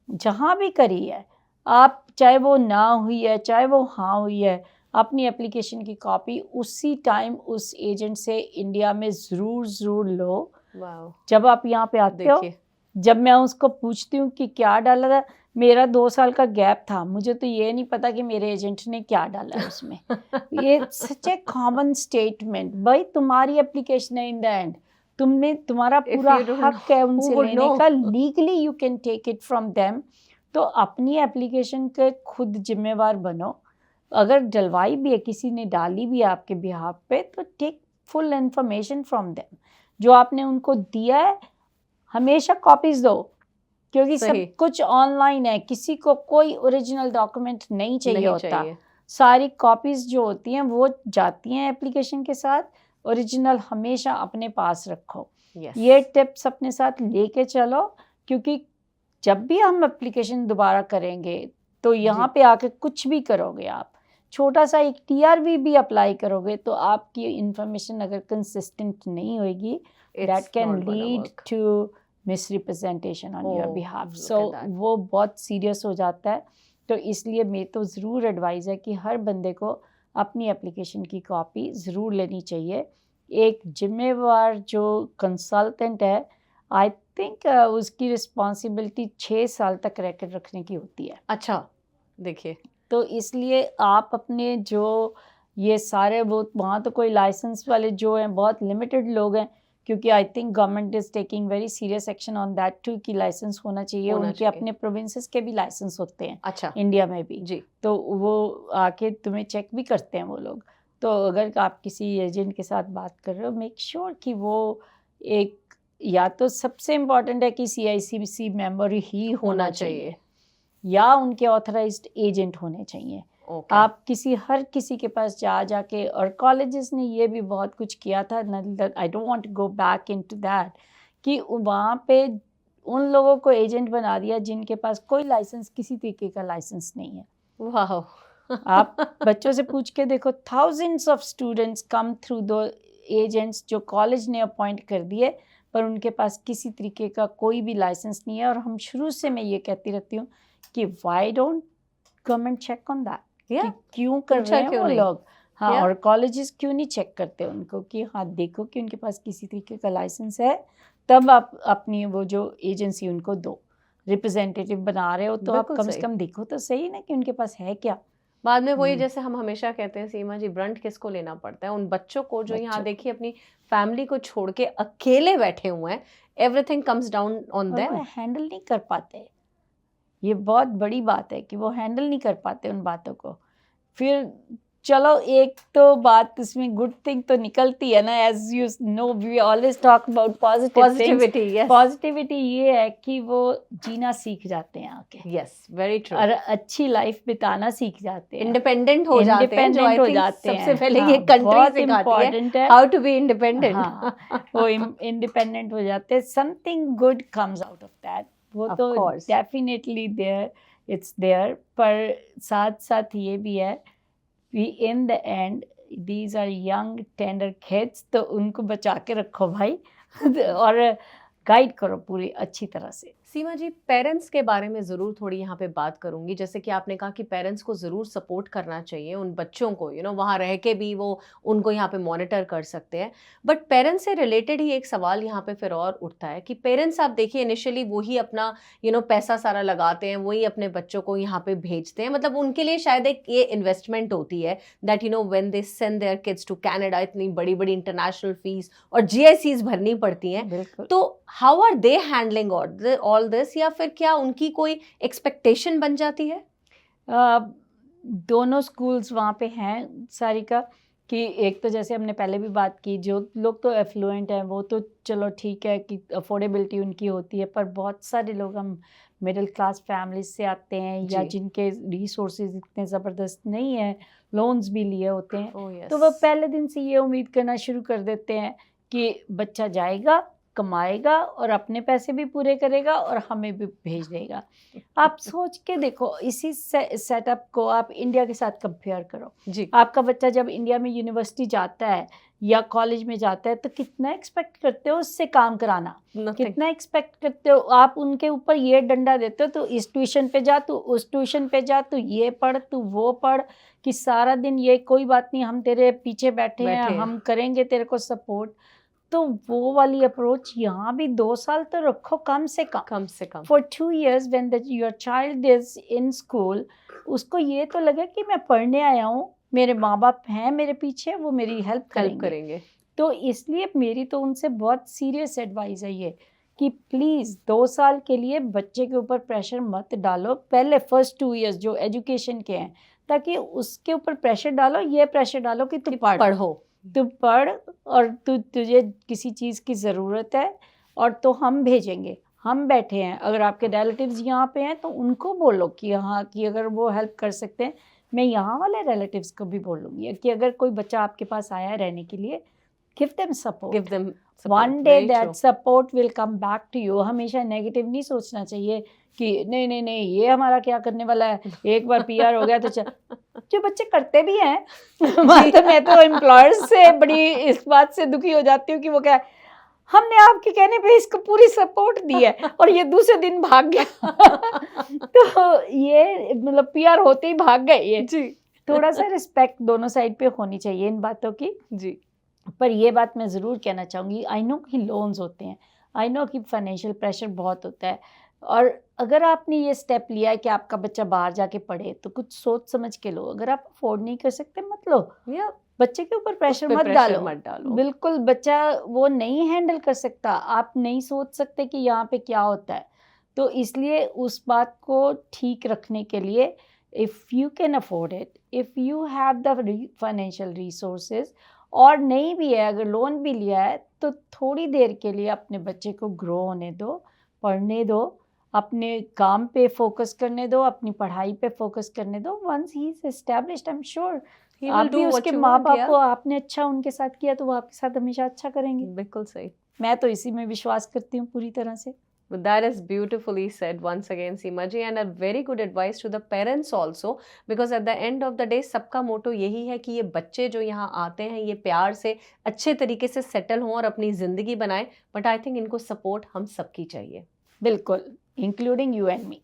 जहाँ भी करी है आप, चाहे वो ना हुई है चाहे वो हाँ हुई है, अपनी एप्लीकेशन की कॉपी उसी टाइम उस एजेंट से इंडिया में ज़रूर लो। जब आप यहाँ पे आते हो, जब मैं उसको पूछती हूँ कि क्या डाला था, मेरा 2 साल का गैप था, मुझे तो ये नहीं पता कि मेरे एजेंट ने क्या डाला है उसमें। ये सच ए कॉमन स्टेटमेंट, भाई तुम्हारी एप्लीकेशन है, इन द एंड तुमने, तुम्हारा पूरा हक है उनसे लेने का, legally you can take it from them. तो अपनी एप्लीकेशन के खुद जिम्मेवार बनो। अगर डलवाई भी है, किसी ने डाली भी है आपके बिहाफ पे, तो take full information from them. जो आपने उनको दिया है हमेशा कॉपीज दो, क्योंकि सब कुछ ऑनलाइन है, किसी को कोई ओरिजिनल डॉक्यूमेंट नहीं चाहिए होता। सारी कॉपीज जो होती हैं वो जाती हैं एप्लीकेशन के साथ, ओरिजिनल हमेशा अपने पास रखो। ये टिप्स अपने साथ लेके चलो, क्योंकि जब भी हम एप्लीकेशन दोबारा करेंगे तो यहाँ पे आके कुछ भी करोगे आप, छोटा सा एक TRV भी अप्लाई करोगे, तो आपकी इंफॉर्मेशन अगर कंसिस्टेंट नहीं होगी, that can lead to misrepresentation on your behalf. So वो बहुत सीरियस हो जाता है। तो इसलिए मैं तो ज़रूर एडवाइज़ है कि हर बंदे को अपनी एप्लीकेशन की कॉपी ज़रूर लेनी चाहिए। एक जिम्मेवार जो कंसल्टेंट है, आई थिंक उसकी रिस्पॉन्सिबिलिटी 6 साल तक रिकॉर्ड रखने की होती है। अच्छा, देखिए, तो इसलिए आप अपने जो ये सारे, वो वहाँ तो कोई लाइसेंस वाले जो हैं बहुत लिमिटेड लोग हैं, क्योंकि I think government is taking very serious action on that too कि लाइसेंस होना चाहिए। उनके अपने प्रोविंसेस के भी लाइसेंस होते हैं, अच्छा, इंडिया में भी जी, तो वो आके तुम्हें चेक भी करते हैं वो लोग। तो अगर आप किसी एजेंट के साथ बात कर रहे हो, मेक श्योर कि वो एक, या तो सबसे इम्पॉर्टेंट है कि CICC मेंबर ही होना चाहिए, या उनके ऑथराइज्ड एजेंट होने चाहिए। ओके। आप हर किसी के पास जाके, और कॉलेजेस ने ये भी बहुत कुछ किया था, I don't want to go back into that, कि वहाँ पे उन लोगों को एजेंट बना दिया जिनके पास कोई लाइसेंस, किसी तरीके का लाइसेंस नहीं है। वाह। आप बच्चों से पूछ के देखो, thousands of students come through दो एजेंट्स जो कॉलेज ने अपॉइंट कर दिए, पर उनके पास किसी तरीके का कोई भी लाइसेंस नहीं है। और हम शुरू से मैं ये कहती रहती हूँ कि why don't government check on that, कि क्यों कर रहे हैं वो लोग। हाँ, और कॉलेजेस क्यों नहीं चेक करते उनको कि हाँ देखो कि उनके पास किसी तरीके का लाइसेंस है, तब आप अपनी वो जो एजेंसी उनको दो, रिप्रेजेंटेटिव बना रहे हो तो आप कम से कम देखो तो सही ना कि उनके पास है क्या। बाद में वही जैसे हम हमेशा कहते हैं सीमा जी, ब्रंट किसको लेना पड़ता है? उन बच्चों को जो यहाँ देखिए अपनी फैमिली को छोड़ के अकेले बैठे हुए हैं, everything comes down on them. वो हैंडल नहीं कर पाते, ये बहुत बड़ी बात है कि वो हैंडल नहीं कर पाते उन बातों को। फिर चलो एक तो बात इसमें गुड थिंग तो निकलती है ना, as you know we always talk about positivity. Yes, positivity ये है कि वो जीना सीख जाते हैं आके। Yes, very true. और अच्छी लाइफ बिताना सीख जाते हैं, इंडिपेंडेंट हो जाते हैं, जो आई हो थिंक जाते हैं। सबसे पहले ये हाँ, कंट्री बहुत सिखाती इम्पोर्टेंट है है हाउ टू बी इंडिपेंडेंट। हाँ, वो इंडिपेंडेंट हो जाते हैं, something good comes out of that. वो Of तो course. Definitely there, it's there. पर साथ साथ ये भी है कि in the end these are young tender kids, तो उनको बचा के रखो भाई और गाइड करो पूरी अच्छी तरह से। सीमा जी, पेरेंट्स के बारे में ज़रूर थोड़ी यहाँ पे बात करूँगी। जैसे कि आपने कहा कि पेरेंट्स को ज़रूर सपोर्ट करना चाहिए उन बच्चों को, वहाँ रह के भी वो उनको यहाँ पे मॉनिटर कर सकते हैं। बट पेरेंट्स से रिलेटेड ही एक सवाल यहाँ पे फिर और उठता है कि पेरेंट्स आप देखिए इनिशियली वही अपना पैसा सारा लगाते हैं, वही अपने बच्चों को यहाँ पे भेजते हैं। मतलब उनके लिए शायद एक ये इन्वेस्टमेंट होती है that when they send their kids to Canada, इतनी बड़ी बड़ी इंटरनेशनल फीस और GICs भरनी पड़ती हैं। तो how are they handling all this, या फिर क्या उनकी कोई एक्सपेक्टेशन बन जाती है? दोनों स्कूल्स वहाँ पे हैं सारिका, कि एक तो जैसे हमने पहले भी बात की, जो लोग तो एफ्लुएंट हैं वो तो चलो ठीक है कि अफोर्डेबिलिटी उनकी होती है, पर बहुत सारे लोग हम मिडिल क्लास फैमिलीज से आते हैं या जिनके रिसोर्सेज इतने ज़बरदस्त नहीं है, लोन्स भी लिए होते हैं। तो वह पहले दिन से ये उम्मीद करना शुरू कर देते हैं कि बच्चा जाएगा, कमाएगा और अपने पैसे भी पूरे करेगा और हमें भी भेज देगा। आप सोच के देखो, इसी सेटअप को आप इंडिया के साथ कंपेयर करो जी। आपका बच्चा जब इंडिया में यूनिवर्सिटी जाता है या कॉलेज में जाता है तो कितना एक्सपेक्ट करते हो उससे काम कराना? कितना एक्सपेक्ट करते हो? आप उनके ऊपर ये डंडा देते हो, तो इस ट्यूशन पे जा, तू उस ट्यूशन पे जा, तू ये पढ़, तू वो पढ़, कि सारा दिन ये कोई बात नहीं, हम तेरे पीछे बैठे हैं, हम करेंगे तेरे को सपोर्ट। तो वो वाली अप्रोच यहाँ भी 2 साल तो रखो कम से come for 2 years when your child is in school. उसको ये तो लगे कि मैं पढ़ने आया हूँ, मेरे माँ बाप हैं मेरे पीछे, वो मेरी हेल्प करेंगे। तो इसलिए मेरी तो उनसे बहुत सीरियस एडवाइस है ये कि प्लीज़ 2 साल के लिए बच्चे के ऊपर प्रेशर मत डालो। पहले फर्स्ट 2 years जो एजुकेशन के हैं, ताकि उसके ऊपर प्रेशर डालो, ये प्रेशर डालो कि तुम पढ़ो, तू पढ़, और तुझे किसी चीज़ की ज़रूरत है और तो हम भेजेंगे, हम बैठे हैं। अगर आपके रिलेटिव्स यहाँ पे हैं तो उनको बोलो कि हाँ, कि अगर वो हेल्प कर सकते हैं। मैं यहाँ वाले रिलेटिव्स को भी बोलूँगी कि अगर कोई बच्चा आपके पास आया है रहने के लिए, give them support. One day that support will come back to you. हमेशा नेगेटिव नहीं सोचना चाहिए कि नहीं नहीं नहीं ये हमारा क्या करने वाला है, एक बार PR हो गया तो जो बच्चे करते भी हैं मैं तो एम्प्लॉयर्स से बड़ी इस बात से दुखी हो जाती हूँ कि वो क्या है, हमने आपके कहने पे इसको पूरी सपोर्ट दी है और ये दूसरे दिन भाग गया तो ये मतलब PR होते ही भाग गए ये जी। थोड़ा सा रिस्पेक्ट दोनों साइड पे होनी चाहिए इन बातों की जी। पर ये बात मैं ज़रूर कहना चाहूँगी, आई नो कि लोन्स होते हैं, आई नो कि फाइनेंशियल प्रेशर बहुत होता है, और अगर आपने ये स्टेप लिया है कि आपका बच्चा बाहर जाके पढ़े तो कुछ सोच समझ के लो। अगर आप अफोर्ड नहीं कर सकते मत लो, या बच्चे के ऊपर प्रेशर मत डालो। बिल्कुल, बच्चा वो नहीं हैंडल कर सकता, आप नहीं सोच सकते कि यहाँ पे क्या होता है। तो इसलिए उस बात को ठीक रखने के लिए, if you can afford it, if you have the financial resources, और नहीं भी है, अगर लोन भी लिया है, तो थोड़ी देर के लिए अपने बच्चे को ग्रो होने दो, पढ़ने दो, अपने काम पे फोकस करने दो, अपनी पढ़ाई पे फोकस करने दो. Once he is established, I am sure He आप will भी do what उसके you माँ want, बाप yeah. को आपने अच्छा उनके साथ किया तो वो आपके साथ हमेशा अच्छा करेंगे. बिल्कुल सही. मैं तो इसी में विश्वास करती हूँ पूरी तरह से. But that is beautifully said once again, Seema ji, and a very good advice to the parents also, because at the end of the day सबका मोटो यही है कि ये बच्चे जो यहाँ आते हैं ये प्यार से अच्छे तरीके से सेटल हों और अपनी ज़िंदगी बनाएं. बट आई थिंक इनको सपोर्ट हम सबकी चाहिए. बिल्कुल, इंक्लूडिंग यू एंड मी.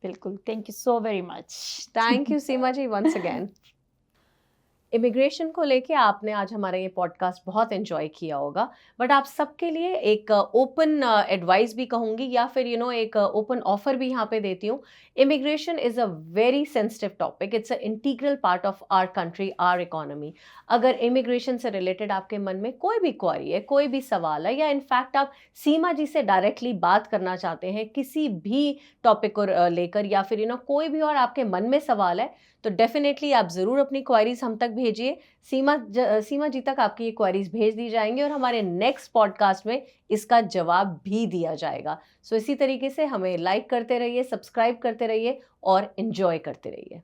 बिल्कुल. Thank you so very much. Thank you Seema ji once again. Immigration को लेके आपने आज हमारा ये पॉडकास्ट बहुत एंजॉय किया होगा, बट आप सबके लिए एक ओपन एडवाइस भी कहूँगी या फिर एक ओपन ऑफर भी यहाँ पे देती हूँ. Immigration is a very sensitive topic. It's a integral part of our country, our economy. अगर इमिग्रेशन से रिलेटेड आपके मन में कोई भी क्वेरी है, कोई भी सवाल है, या इनफैक्ट आप सीमा जी से डायरेक्टली बात करना चाहते हैं किसी भी टॉपिक को लेकर, या फिर कोई भी और आपके मन में सवाल है, तो डेफिनेटली आप ज़रूर अपनी क्वेरीज हम तक भेजिए. सीमा जी तक आपकी ये क्वेरीज भेज दी जाएंगी और हमारे नेक्स्ट पॉडकास्ट में इसका जवाब भी दिया जाएगा. सो इसी तरीके से हमें लाइक करते रहिए, सब्सक्राइब करते रहिए और एंजॉय करते रहिए.